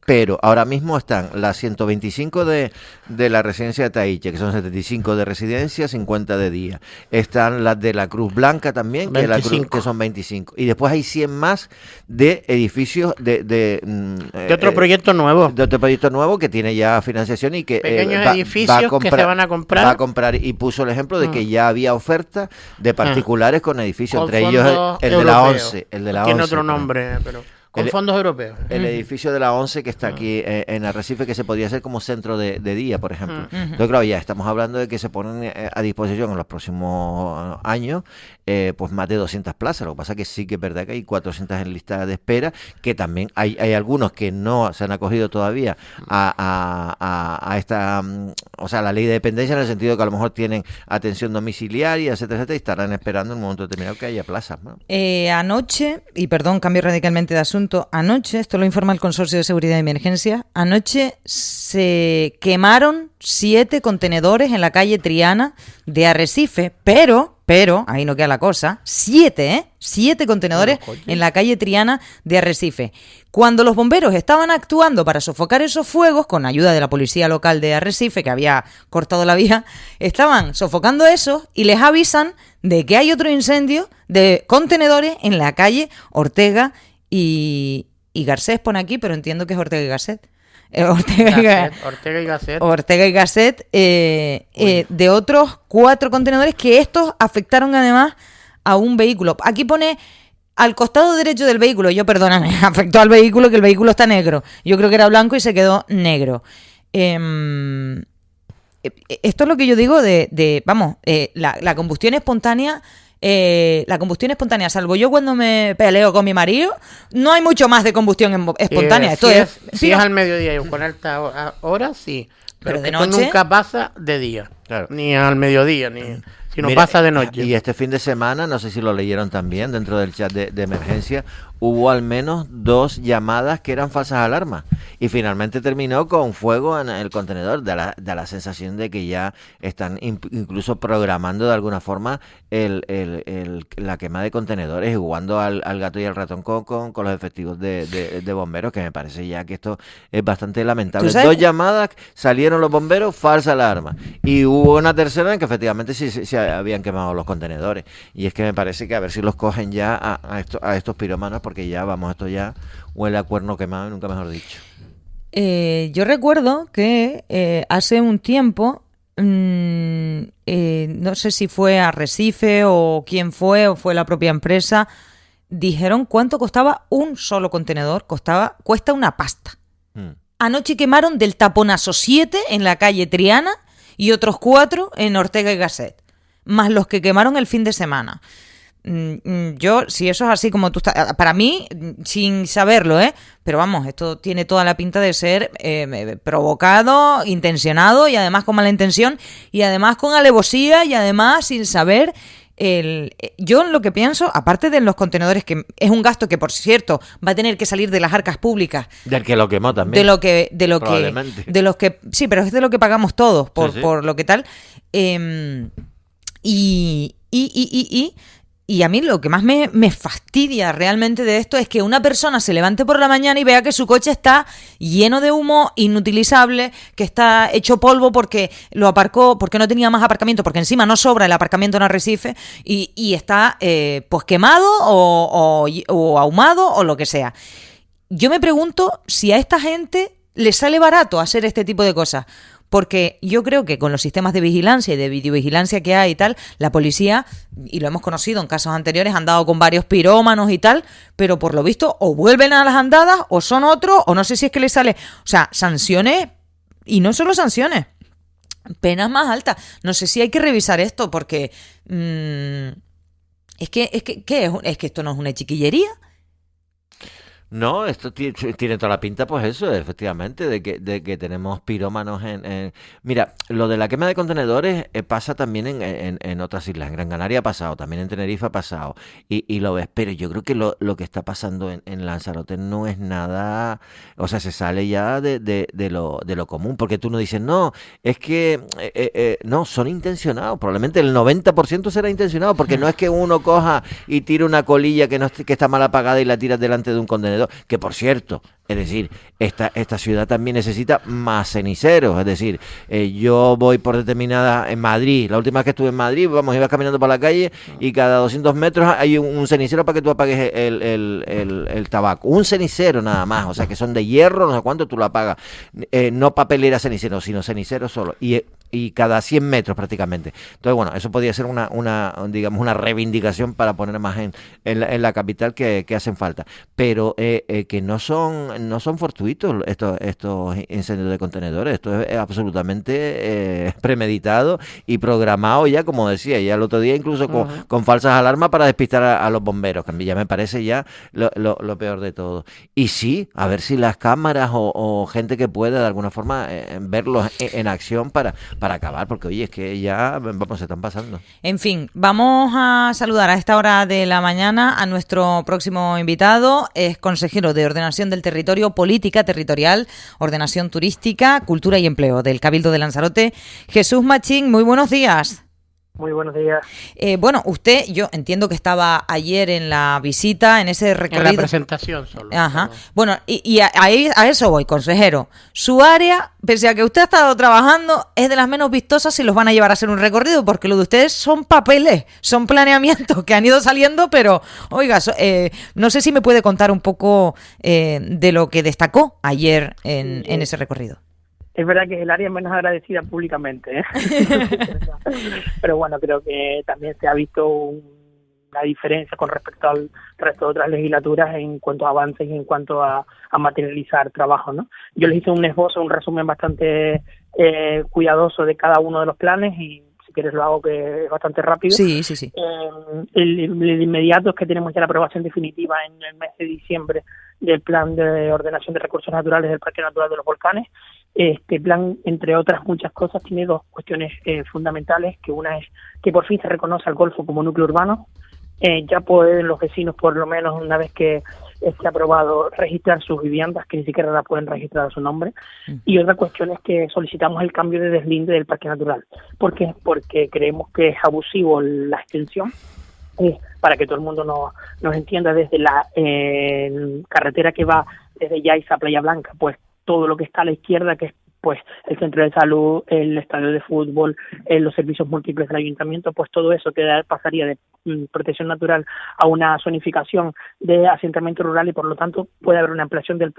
Pero ahora mismo están las 125 de la residencia de Taiche, que son 75 de residencia, 50 de día. Están las de la Cruz Blanca también, que son 25. Y después hay 100 más de edificios de otro proyecto nuevo. De otro proyecto nuevo que tiene ya financiación y que pequeños edificios que se van a comprar. Va a comprar, y puso el ejemplo de que ya había oferta de particulares con edificios, con entre ellos el de la 11. Tiene otro nombre, pero... Con fondos europeos. El edificio de la ONCE que está aquí en Arrecife, que se podría hacer como centro de día, por ejemplo. Entonces, claro, ya estamos hablando de que se ponen a disposición en los próximos años pues más de 200 plazas. Lo que pasa es que sí que es verdad que hay 400 en lista de espera, que también hay algunos que no se han acogido todavía a esta, o sea, la ley de dependencia, en el sentido que a lo mejor tienen atención domiciliaria, etcétera, etcétera, y estarán esperando en un momento determinado que haya plazas, ¿no? Anoche, y perdón, cambio radicalmente de asunto, anoche, esto lo informa el Consorcio de Seguridad y Emergencia, anoche se quemaron 7 contenedores en la calle Triana de Arrecife, pero, ahí no queda la cosa, 7 contenedores en la calle Triana de Arrecife. Cuando los bomberos estaban actuando para sofocar esos fuegos, con ayuda de la policía local de Arrecife, que había cortado la vía, estaban sofocando eso y les avisan de que hay otro incendio de contenedores en la calle Ortega y Garcés, pone aquí, pero entiendo que es Ortega y Gasset. Ortega y Gasset, de otros 4 contenedores, que estos afectaron además a un vehículo. Aquí pone al costado derecho del vehículo. Yo, perdóname, afectó al vehículo, que el vehículo está negro. Yo creo que era blanco y se quedó negro. Esto es lo que yo digo la combustión espontánea. La combustión espontánea, salvo yo cuando me peleo con mi marido, no hay mucho más de combustión espontánea. Si es al mediodía y con alta hora, sí. Pero de esto noche nunca pasa de día. Claro. Ni al mediodía, sino Mira, pasa de noche. Y este fin de semana, no sé si lo leyeron también dentro del chat de emergencia, hubo al menos 2 llamadas que eran falsas alarmas. Y finalmente terminó con fuego en el contenedor. Da la sensación de que ya están incluso programando de alguna forma la quema de contenedores y jugando al gato y al ratón con los efectivos de bomberos, que me parece ya que esto es bastante lamentable. 2 llamadas, salieron los bomberos, falsa alarma. Y hubo una tercera en que efectivamente sí habían quemado los contenedores. Y es que me parece que a ver si los cogen ya a estos pirómanos, porque ya, esto ya huele a cuerno quemado, nunca mejor dicho. Yo recuerdo que hace un tiempo, no sé si fue Arrecife o quién fue, o fue la propia empresa, dijeron cuánto costaba un solo contenedor. Cuesta una pasta. Anoche quemaron del taponazo 7 en la calle Triana y otros 4 en Ortega y Gasset, más los que quemaron el fin de semana. Yo, si eso es así como tú estás, para mí, sin saberlo, pero vamos, esto tiene toda la pinta de ser provocado, intencionado, y además con mala intención, y además con alevosía, y además sin saber. Yo lo que pienso, aparte de los contenedores, que es un gasto que, por cierto, va a tener que salir de las arcas públicas, del que lo quemó también, de los que sí, pero es de lo que pagamos todos por lo que tal, y a mí lo que más me fastidia realmente de esto es que una persona se levante por la mañana y vea que su coche está lleno de humo, inutilizable, que está hecho polvo porque lo aparcó, porque no tenía más aparcamiento, porque encima no sobra el aparcamiento en Arrecife, y está pues quemado o ahumado o lo que sea. Yo me pregunto si a esta gente le sale barato hacer este tipo de cosas. Porque yo creo que con los sistemas de vigilancia y de videovigilancia que hay y tal, la policía, y lo hemos conocido en casos anteriores, han dado con varios pirómanos y tal, pero por lo visto o vuelven a las andadas o son otros, o no sé si es que les sale, o sea, sanciones, y no solo sanciones, penas más altas. No sé si hay que revisar esto, porque es que esto no es una chiquillería. No, esto tiene toda la pinta, pues eso, efectivamente, de que tenemos pirómanos Mira, lo de la quema de contenedores pasa también en otras islas. En Gran Canaria ha pasado, también en Tenerife ha pasado, y lo ves, pero yo creo que lo que está pasando en Lanzarote no es nada, o sea, se sale ya de lo común, porque tú no dices, no, es que no, son intencionados, probablemente el 90% será intencionado, porque no es que uno coja y tire una colilla que está mal apagada y la tiras delante de un contenedor. Que por cierto, Es decir, esta ciudad también necesita más ceniceros. Es decir, yo voy por determinada en Madrid. La última vez que estuve en Madrid, ibas caminando por la calle y cada 200 metros hay un cenicero para que tú apagues el tabaco. Un cenicero nada más. O sea, que son de hierro, no sé cuánto, tú lo apagas. No papelera cenicero, sino cenicero solo. Y cada 100 metros prácticamente. Entonces, bueno, eso podría ser digamos, una reivindicación para poner más en la capital que hacen falta. Pero que no son fortuitos estos incendios de contenedores. Esto es absolutamente premeditado y programado ya, como decía, ya el otro día incluso con falsas alarmas para despistar a los bomberos, que a mí ya me parece ya lo peor de todo. Y sí, a ver si las cámaras o gente que pueda de alguna forma verlos en acción para acabar, porque oye, es que ya, vamos, se están pasando. En fin, vamos a saludar a esta hora de la mañana a nuestro próximo invitado. Es consejero de Ordenación del Territorio, Política Territorial, Ordenación Turística, Cultura y Empleo del Cabildo de Lanzarote. Jesús Machín, muy buenos días. Muy buenos días. Bueno, usted, yo entiendo que estaba ayer en la visita, en ese recorrido. En la presentación solo. Ajá. Bueno, y a eso voy, consejero. Su área, pese a que usted ha estado trabajando, es de las menos vistosas si los van a llevar a hacer un recorrido, porque lo de ustedes son papeles, son planeamientos que han ido saliendo, pero, oiga, no sé si me puede contar un poco de lo que destacó ayer en ese recorrido. Es verdad que es el área menos agradecida públicamente, ¿eh? Pero bueno, creo que también se ha visto una diferencia con respecto al resto de otras legislaturas en cuanto a avances y en cuanto a materializar trabajo, ¿no? Yo les hice un esbozo, un resumen bastante cuidadoso de cada uno de los planes y si quieres lo hago, que es bastante rápido. Sí. El inmediato es que tenemos ya la aprobación definitiva en el mes de diciembre del plan de ordenación de recursos naturales del Parque Natural de los Volcanes. Este plan, entre otras muchas cosas, tiene dos cuestiones fundamentales, que una es que por fin se reconoce al Golfo como núcleo urbano. Ya pueden los vecinos, por lo menos una vez que esté aprobado, registrar sus viviendas, que ni siquiera la pueden registrar a su nombre. Y otra cuestión es que solicitamos el cambio de deslinde del Parque Natural. ¿Por qué? Porque creemos que es abusivo la extensión. Para que todo el mundo nos entienda, desde la carretera que va desde Yaiza a Playa Blanca, pues todo lo que está a la izquierda, que es pues el centro de salud, el estadio de fútbol, los servicios múltiples del ayuntamiento, pues todo eso pasaría de protección natural a una zonificación de asentamiento rural y por lo tanto puede haber una ampliación del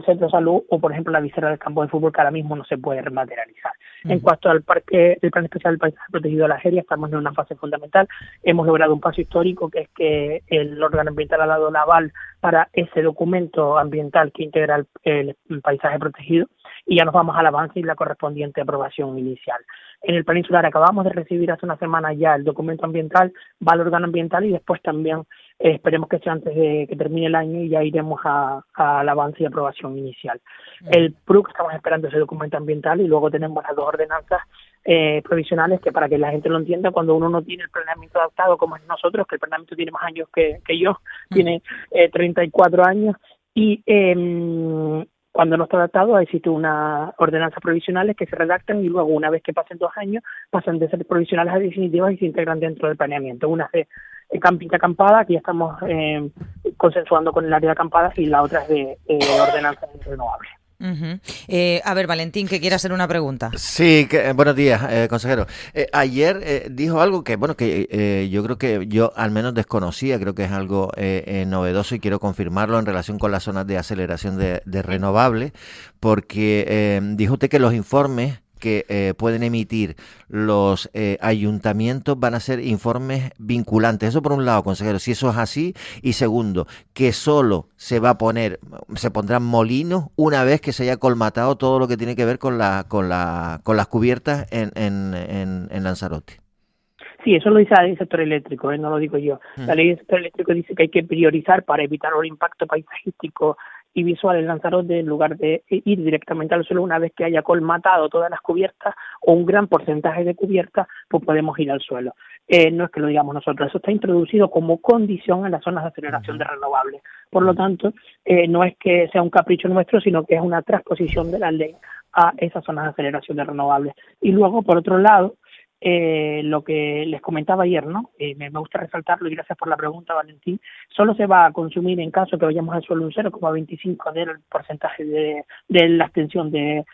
centro de salud o, por ejemplo, la visera del campo de fútbol, que ahora mismo no se puede rematerializar. En cuanto al parque, el plan especial del paisaje protegido de la Jeria, estamos en una fase fundamental. Hemos logrado un paso histórico, que es que el órgano ambiental ha dado la aval para ese documento ambiental que integra el paisaje protegido, y ya nos vamos al avance y la correspondiente aprobación inicial. En el plan insular acabamos de recibir hace una semana ya el documento ambiental, va al órgano ambiental y después también esperemos que sea antes de que termine el año y ya iremos al avance y aprobación inicial. El PRUC, estamos esperando ese documento ambiental y luego tenemos las dos ordenanzas provisionales, que para que la gente lo entienda, cuando uno no tiene el planeamiento adaptado como es nosotros, que el planeamiento tiene más años que yo, tiene 34 años y cuando no está adaptado existe una ordenanza provisionales que se redactan y luego una vez que pasen 2 años pasan de ser provisionales a definitivas y se integran dentro del planeamiento. Una es de camping de acampada, que ya estamos consensuando con el área de acampadas, y la otra es de ordenanza renovable. A ver, Valentín, que quiere hacer una pregunta. Sí, buenos días, consejero. Ayer dijo algo que, bueno, que yo creo que yo al menos desconocía, creo que es algo novedoso y quiero confirmarlo en relación con las zonas de aceleración de renovables, porque dijo usted que los informes que pueden emitir los ayuntamientos van a ser informes vinculantes. Eso por un lado, consejero, si eso es así. Y segundo, que solo se pondrán molinos una vez que se haya colmatado todo lo que tiene que ver con las cubiertas en Lanzarote. Sí, eso lo dice la ley del sector eléctrico, no lo digo yo. La ley del sector eléctrico dice que hay que priorizar para evitar el impacto paisajístico y visual en Lanzarote, en lugar de ir directamente al suelo. Una vez que haya colmatado todas las cubiertas o un gran porcentaje de cubiertas, pues podemos ir al suelo. No es que lo digamos nosotros, eso está introducido como condición en las zonas de aceleración de renovables. Por lo tanto, no es que sea un capricho nuestro, sino que es una transposición de la ley a esas zonas de aceleración de renovables. Y luego, por otro lado, lo que les comentaba ayer, ¿no? Me gusta resaltarlo y gracias por la pregunta, Valentín. Solo se va a consumir en caso que vayamos al suelo un 0,25 del porcentaje de la extensión de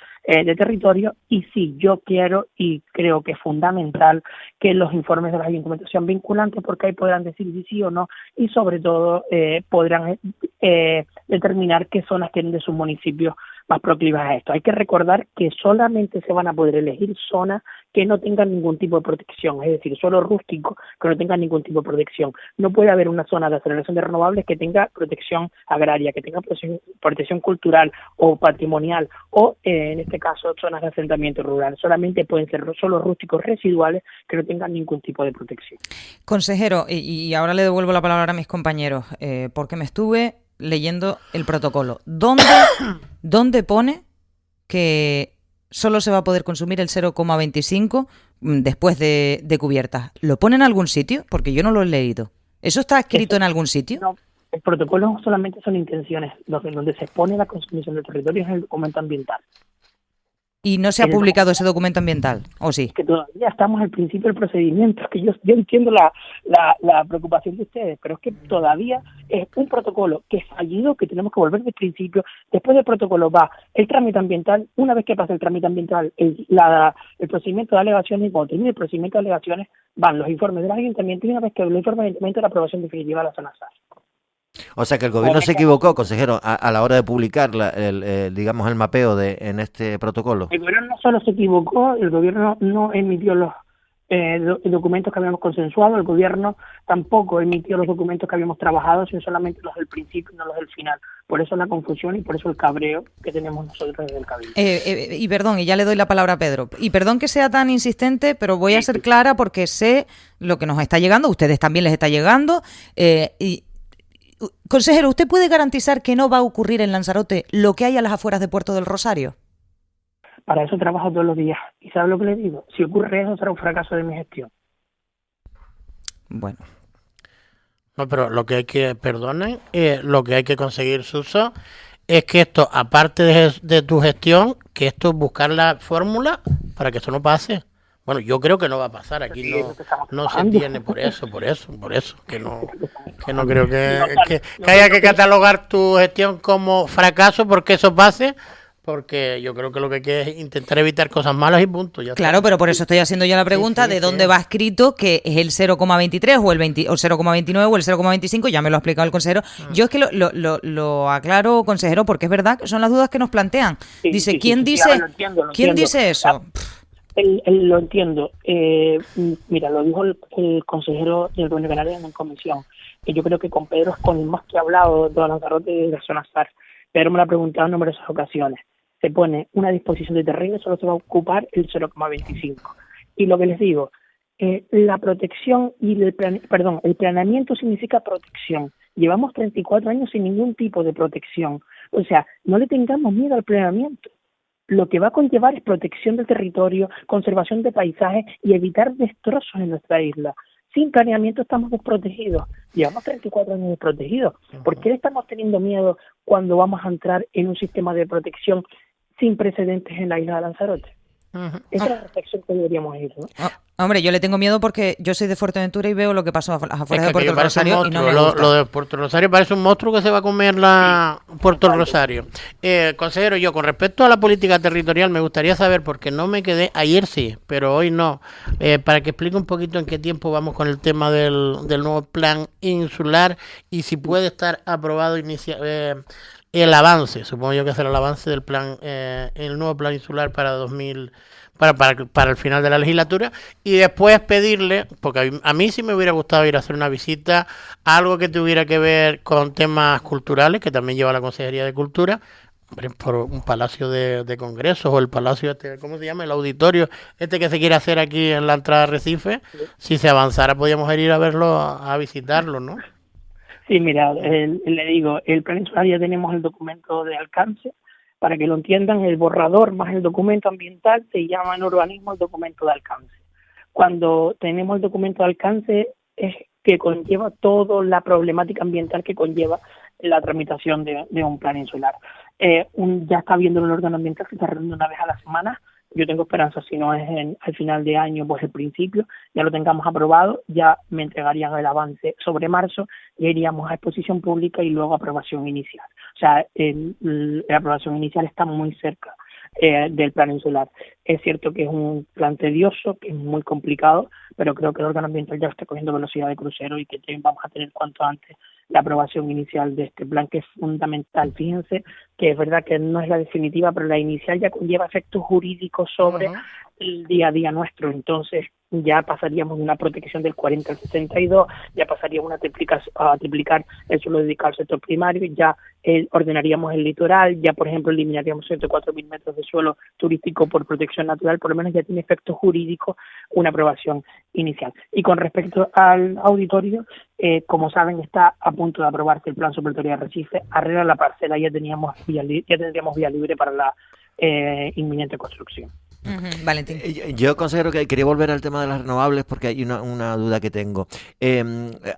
territorio. Y sí, yo quiero y creo que es fundamental que los informes de los ayuntamientos sean vinculantes, porque ahí podrán decir si sí o no, y sobre todo podrán determinar qué zonas quieren de sus municipios más proclives a esto. Hay que recordar que solamente se van a poder elegir zonas que no tengan ningún tipo de protección, es decir, suelo rústico que no tenga ningún tipo de protección. No puede haber una zona de aceleración de renovables que tenga protección agraria, que tenga protección cultural o patrimonial, o en este caso zonas de asentamiento rural. Solamente pueden ser suelos rústicos residuales que no tengan ningún tipo de protección. Consejero, y ahora le devuelvo la palabra a mis compañeros, porque me estuve leyendo el protocolo. ¿Dónde pone que solo se va a poder consumir el 0,25 después de cubiertas? ¿Lo pone en algún sitio? Porque yo no lo he leído. ¿Eso está escrito en algún sitio? No, el protocolo solamente son intenciones. Donde se expone la consumición del territorio es el documento ambiental. ¿Y no se ha publicado ese documento ambiental? ¿O sí? Que todavía estamos al principio del procedimiento, que yo entiendo la preocupación de ustedes, pero es que todavía es un protocolo que es fallido, que tenemos que volver del principio. Después del protocolo va el trámite ambiental. Una vez que pasa el trámite ambiental, el procedimiento de alegaciones, y cuando termine el procedimiento de alegaciones, van los informes del ayuntamiento, y una vez que los informes del ayuntamiento, la aprobación definitiva de la zona SAR. O sea que el gobierno se equivocó, consejero, a la hora de publicar digamos el mapeo en este protocolo. El gobierno no solo se equivocó, el gobierno no emitió los documentos que habíamos consensuado, el gobierno tampoco emitió los documentos que habíamos trabajado, sino solamente los del principio y no los del final. Por eso la confusión y por eso el cabreo que tenemos nosotros desde el Cabildo. Y perdón, y ya le doy la palabra a Pedro. Y perdón que sea tan insistente, pero voy a ser clara porque sé lo que nos está llegando, a ustedes también les está llegando, consejero, ¿usted puede garantizar que no va a ocurrir en Lanzarote lo que hay a las afueras de Puerto del Rosario? Para eso trabajo todos los días. ¿Y sabe lo que le digo? Si ocurre eso, será un fracaso de mi gestión. Bueno. No, pero lo que hay que, perdonen, lo que hay que conseguir, Suso, es que esto, aparte de tu gestión, que esto es buscar la fórmula para que esto no pase. Bueno, yo creo que no va a pasar, aquí no se tiene por eso, que no creo que haya que catalogar tu gestión como fracaso porque eso pase, porque yo creo que lo que hay que es intentar evitar cosas malas y punto. Ya claro, está. Pero por eso estoy haciendo yo la pregunta de dónde va escrito que es el 0,23 o el 0,29 o el 0,25, ya me lo ha explicado el consejero. Yo es que lo aclaro, consejero, porque es verdad que son las dudas que nos plantean. Dice, ¿quién dice eso? Lo entiendo. Mira, lo dijo el consejero del Gobierno Canario en comisión. Y yo creo que con Pedro es con el más que he hablado de toda Lanzarote y de la zona SAR. Pedro me lo ha preguntado en numerosas ocasiones. Se pone una disposición de terreno, solo se va a ocupar el 0,25. Y lo que les digo, la protección y el planeamiento significa protección. Llevamos 34 años sin ningún tipo de protección. O sea, no le tengamos miedo al planeamiento. Lo que va a conllevar es protección del territorio, conservación de paisajes y evitar destrozos en nuestra isla. Sin planeamiento estamos desprotegidos. Llevamos 34 años desprotegidos. ¿Por qué le estamos teniendo miedo cuando vamos a entrar en un sistema de protección sin precedentes en la isla de Lanzarote? Esa es la reflexión que deberíamos ir, ¿no? Hombre, yo le tengo miedo porque yo soy de Fuerteventura y veo lo que pasó afuera de Puerto Rosario y no me gusta. Lo de Puerto Rosario parece un monstruo que se va a comer Puerto Rosario. Consejero, yo con respecto a la política territorial me gustaría saber, porque no me quedé, ayer sí, pero hoy no, para que explique un poquito en qué tiempo vamos con el tema del nuevo plan insular y si puede estar aprobado el avance, supongo yo que será el avance del plan, el nuevo plan insular para para el final de la legislatura, y después pedirle, porque a mí sí me hubiera gustado ir a hacer una visita a algo que tuviera que ver con temas culturales, que también lleva la Consejería de Cultura, por un palacio de congresos o el palacio ¿cómo se llama? El auditorio que se quiere hacer aquí en la entrada de Recife. Si se avanzara podíamos ir a verlo, a visitarlo, ¿no? Sí, mira, le digo, el plan insular ya tenemos el documento de alcance. Para que lo entiendan, el borrador más el documento ambiental se llama en urbanismo el documento de alcance. Cuando tenemos el documento de alcance es que conlleva toda la problemática ambiental que conlleva la tramitación de un plan insular. Ya está habiendo un órgano ambiental que se reúne una vez a la semana yo tengo esperanza, si no es al final de año, pues el principio, ya lo tengamos aprobado, ya me entregarían el avance sobre marzo, ya iríamos a exposición pública y luego aprobación inicial. O sea, la aprobación inicial está muy cerca del plan insular. Es cierto que es un plan tedioso, que es muy complicado, pero creo que el órgano ambiental ya está cogiendo velocidad de crucero y que vamos a tener cuanto antes la aprobación inicial de este plan, que es fundamental. Fíjense que es verdad que no es la definitiva, pero la inicial ya conlleva efectos jurídicos sobre el día a día nuestro. Entonces ya pasaríamos de una protección del 40 al 62, ya pasaríamos a triplicar el suelo dedicado al sector primario, ya ordenaríamos el litoral, ya por ejemplo eliminaríamos 104.000 metros de suelo turístico por protección natural. Por lo menos ya tiene efectos jurídicos una aprobación inicial. Y con respecto al auditorio, como saben, está a punto de aprobarse el plan supletorio de Arrecife. Arregla la parcela, ya tendríamos vía libre para la inminente construcción. Valentín. Yo considero que quería volver al tema de las renovables porque hay una duda que tengo.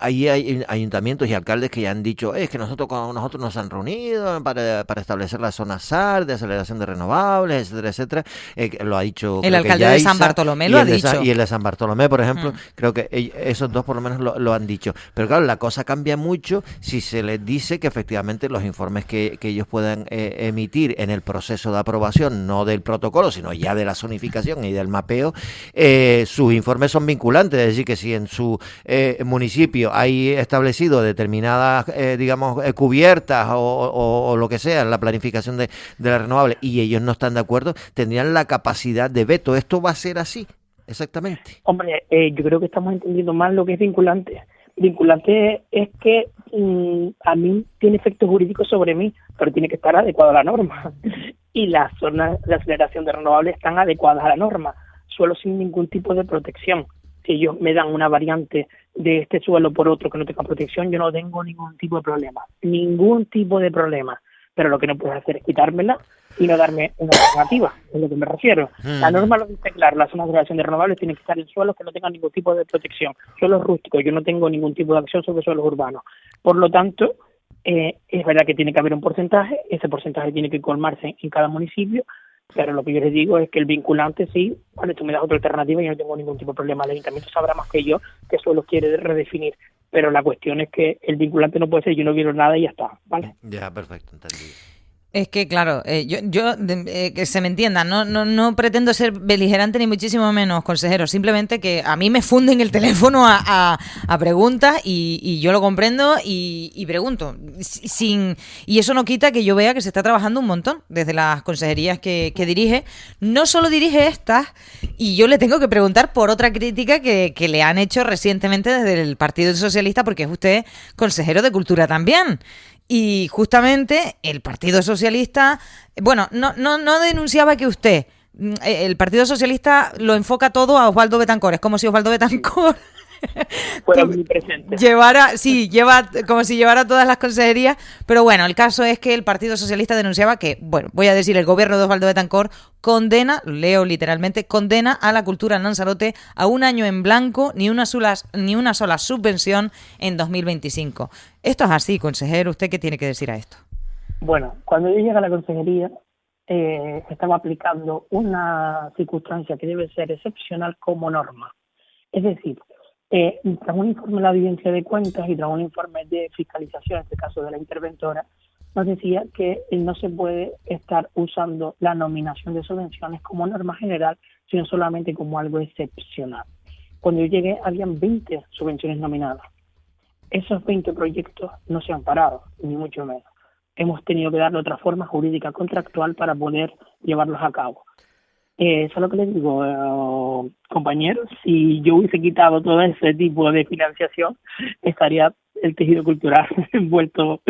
Ahí hay ayuntamientos y alcaldes que ya han dicho, es que nosotros nos han reunido para establecer la zona SAR de aceleración de renovables, etcétera, etcétera. Lo ha dicho el alcalde de San Bartolomé lo ha dicho. Y el de San Bartolomé, por ejemplo, creo que esos dos por lo menos lo han dicho. Pero claro, la cosa cambia mucho si se les dice que efectivamente los informes que ellos puedan emitir en el proceso de aprobación, no del protocolo, sino ya de la zonificación y del mapeo, sus informes son vinculantes, es decir, que si en su municipio hay establecido determinadas, cubiertas o lo que sea en la planificación de la renovable y ellos no están de acuerdo, tendrían la capacidad de veto. ¿Esto va a ser así? Exactamente. Hombre, yo creo que estamos entendiendo mal lo que es vinculante. Vinculante es que a mí tiene efectos jurídicos sobre mí, pero tiene que estar adecuado a la norma. Y las zonas de aceleración de renovables están adecuadas a la norma, suelo sin ningún tipo de protección. Si ellos me dan una variante de este suelo por otro que no tenga protección, yo no tengo ningún tipo de problema, pero lo que no puedes hacer es quitármela y no darme una alternativa, es lo que me refiero. La norma lo dice claro, las zonas de aceleración de renovables tienen que estar en suelos que no tengan ningún tipo de protección, suelos rústicos, yo no tengo ningún tipo de acción sobre suelos urbanos. Por lo tanto, es verdad que tiene que haber un porcentaje, ese porcentaje tiene que colmarse en cada municipio, pero lo que yo les digo es que el vinculante sí, vale, tú me das otra alternativa y yo no tengo ningún tipo de problema, el ayuntamiento sabrá más que yo qué suelo quiere redefinir, pero la cuestión es que el vinculante no puede ser yo no quiero nada y ya está, ¿vale? Ya, perfecto, entendido. Es que, claro, que se me entienda, no pretendo ser beligerante ni muchísimo menos, consejero, simplemente que a mí me funden el teléfono a preguntas y yo lo comprendo y pregunto. Y eso no quita que yo vea que se está trabajando un montón desde las consejerías que dirige. No solo dirige estas, y yo le tengo que preguntar por otra crítica que le han hecho recientemente desde el Partido Socialista, porque es usted consejero de Cultura también. Y justamente el Partido Socialista, bueno, no denunciaba que usted, el Partido Socialista lo enfoca todo a Osvaldo Betancor, es como si Osvaldo Betancor fuera omnipresente. Como si llevara todas las consejerías, pero bueno, el caso es que el Partido Socialista denunciaba que, bueno, voy a decir, el gobierno de Osvaldo Betancor condena, leo literalmente, condena a la cultura en Lanzarote a un año en blanco, ni una sola subvención en 2025. Esto es así, consejero, ¿usted qué tiene que decir a esto? Bueno, cuando yo llegué a la consejería, se estaba aplicando una circunstancia que debe ser excepcional como norma. Es decir, tras un informe de la Audiencia de Cuentas y tras un informe de fiscalización, en este caso de la interventora, nos decía que no se puede estar usando la nominación de subvenciones como norma general, sino solamente como algo excepcional. Cuando yo llegué, habían 20 subvenciones nominadas. Esos 20 proyectos no se han parado, ni mucho menos. Hemos tenido que darle otra forma jurídica contractual para poder llevarlos a cabo. Eso es lo que les digo, compañeros, si yo hubiese quitado todo ese tipo de financiación, estaría el tejido cultural envuelto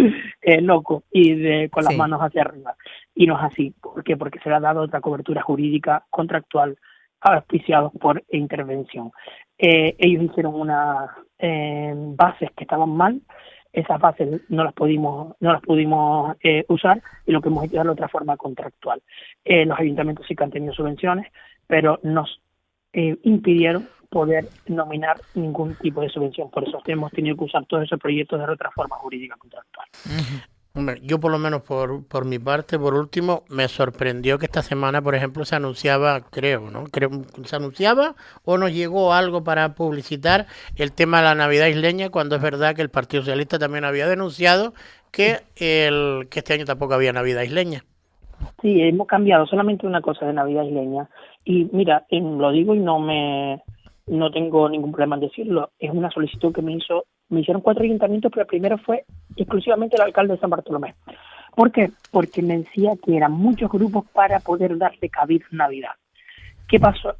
loco y con las manos hacia arriba. Y no es así. ¿Por qué? Porque se le ha dado otra cobertura jurídica contractual auspiciados por intervención. Ellos hicieron unas bases que estaban mal. Esas bases no las pudimos usar y lo que hemos hecho es darle otra forma contractual. Los ayuntamientos sí que han tenido subvenciones, pero nos impidieron poder nominar ningún tipo de subvención. Por eso hemos tenido que usar todos esos proyectos de otra forma jurídica contractual. Hombre, yo por lo menos por mi parte, por último, me sorprendió que esta semana, por ejemplo, se anunciaba, creo, ¿no? Se anunciaba o nos llegó algo para publicitar el tema de la Navidad isleña, cuando es verdad que el Partido Socialista también había denunciado que este año tampoco había Navidad isleña. Sí, hemos cambiado solamente una cosa de Navidad isleña. Y mira, lo digo y no tengo ningún problema en decirlo. Es una solicitud que me hicieron 4 ayuntamientos, pero el primero fue exclusivamente el alcalde de San Bartolomé. ¿Por qué? Porque me decía que eran muchos grupos para poder darle cabida en Navidad. ¿Qué pasa?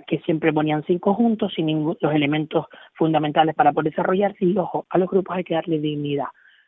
Que siempre ponían 5 juntos sin los elementos fundamentales para poder desarrollarse, y ojo, a los grupos hay que darle dignidad.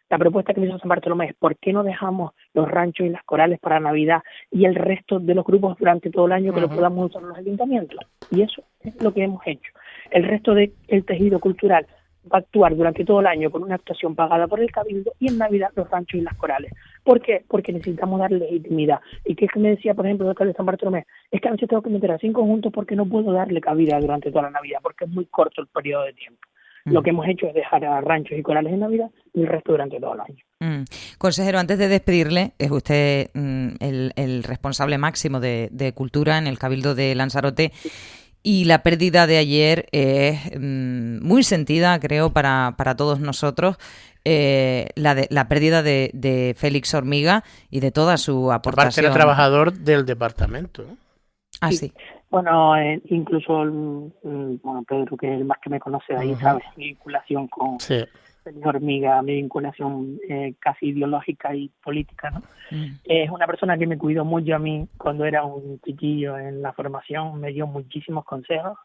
La propuesta que me hizo San Bartolomé es: ¿por qué no dejamos los ranchos y las corales para Navidad y el resto de los grupos durante todo el año que lo podamos usar los ayuntamientos? Y eso es lo que hemos hecho. El resto del tejido cultural va a actuar durante todo el año con una actuación pagada por el Cabildo, y en Navidad los ranchos y las corales. ¿Por qué? Porque necesitamos darle legitimidad. ¿Y qué es que me decía, por ejemplo, el alcalde de San Bartolomé? Es que a veces tengo que meter a 5 juntos porque no puedo darle cabida durante toda la Navidad, porque es muy corto el periodo de tiempo. Lo que hemos hecho es dejar a ranchos y corales en Navidad y el resto durante todo el año. Consejero, antes de despedirle, es usted el responsable máximo de Cultura en el Cabildo de Lanzarote, y la pérdida de ayer es muy sentida, creo, para todos nosotros. La pérdida de Félix Hormiga y de toda su aportación. Aparte, era trabajador del departamento, ¿no? Ah, sí. Bueno, incluso Pedro, que es el más que me conoce de ahí, sabe mi vinculación con Félix Hormiga, mi vinculación casi ideológica y política, ¿no? Es una persona que me cuidó mucho a mí cuando era un chiquillo en la formación, me dio muchísimos consejos,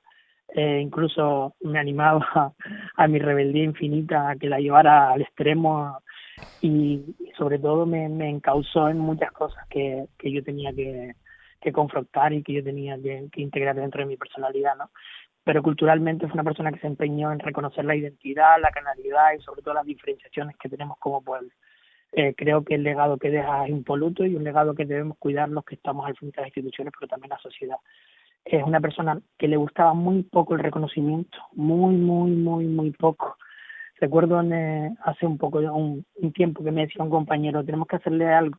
incluso me animaba a mi rebeldía infinita, a que la llevara al extremo, y sobre todo me encauzó en muchas cosas que yo tenía que confrontar y que yo tenía que integrar dentro de mi personalidad, ¿no? Pero culturalmente fue una persona que se empeñó en reconocer la identidad, la canalidad y sobre todo las diferenciaciones que tenemos como pueblo. Creo que el legado que deja es impoluto, y un legado que debemos cuidar los que estamos al frente de las instituciones, pero también la sociedad. Es una persona que le gustaba muy poco el reconocimiento, muy poco. Recuerdo hace un tiempo que me decía un compañero: tenemos que hacerle algo.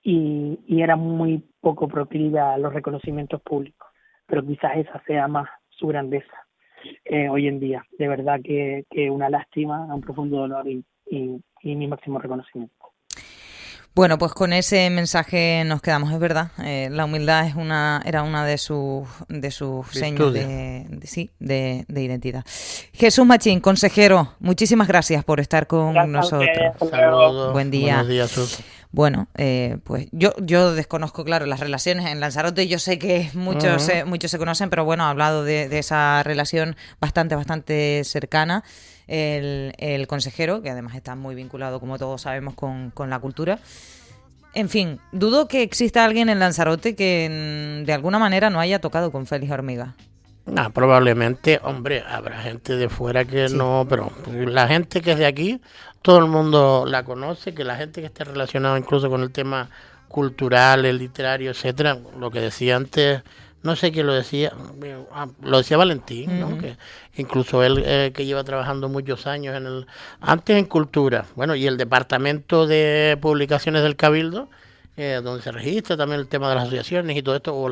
Y era muy poco proclive a los reconocimientos públicos, pero quizás esa sea más su grandeza hoy en día. De verdad que una lástima, un profundo dolor y mi máximo reconocimiento. Bueno, pues con ese mensaje nos quedamos, es verdad. La humildad era una de sus seños de identidad. Jesús Machín, consejero, muchísimas gracias por estar con nosotros. Saludos. Buen día. Buenos días, Sus. Bueno, pues yo desconozco, claro, las relaciones en Lanzarote. Yo sé que muchos se conocen, pero bueno, ha hablado de esa relación bastante cercana el consejero, que además está muy vinculado, como todos sabemos, con la cultura. En fin, dudo que exista alguien en Lanzarote que de alguna manera no haya tocado con Félix Hormiga. No, probablemente, hombre, habrá gente de fuera que no, pero la gente que es de aquí, todo el mundo la conoce, que la gente que esté relacionada incluso con el tema cultural, el literario, etcétera, lo que decía antes, no sé quién lo decía Valentín, ¿no? Que incluso él que lleva trabajando muchos años antes en cultura, bueno, y el departamento de publicaciones del Cabildo, donde se registra también el tema de las asociaciones y todo esto, o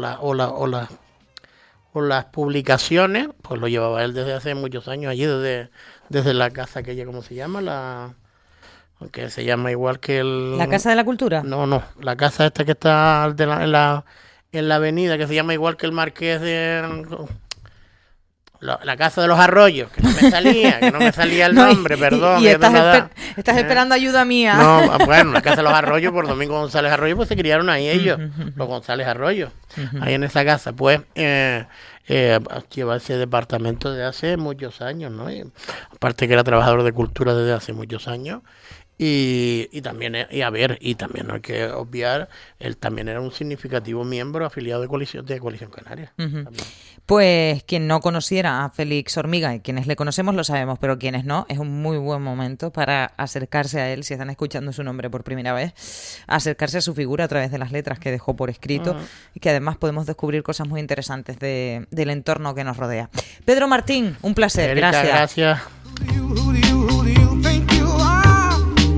las publicaciones, pues lo llevaba él desde hace muchos años allí, desde la casa aquella, ¿cómo se llama? Que se llama igual que ¿La Casa de la Cultura? No, la casa esta que está en la avenida, que se llama igual que el Marqués de... La Casa de los Arroyos, que no me salía el nombre, perdón. Y estás esperando ayuda mía. No, bueno, la Casa de los Arroyos, por Domingo González Arroyo, pues se criaron ahí ellos, los González Arroyo, ahí en esa casa. Pues lleva ese departamento desde hace muchos años, ¿no? Y, aparte que era trabajador de cultura desde hace muchos años. Y también no hay que obviar, él también era un significativo miembro afiliado de Coalición Canaria. Pues quien no conociera a Félix Hormiga, y quienes le conocemos lo sabemos, pero quienes no, es un muy buen momento para acercarse a él, si están escuchando su nombre por primera vez, acercarse a su figura a través de las letras que dejó por escrito, y que además podemos descubrir cosas muy interesantes del entorno que nos rodea. Pedro Martín, un placer. Erika, gracias.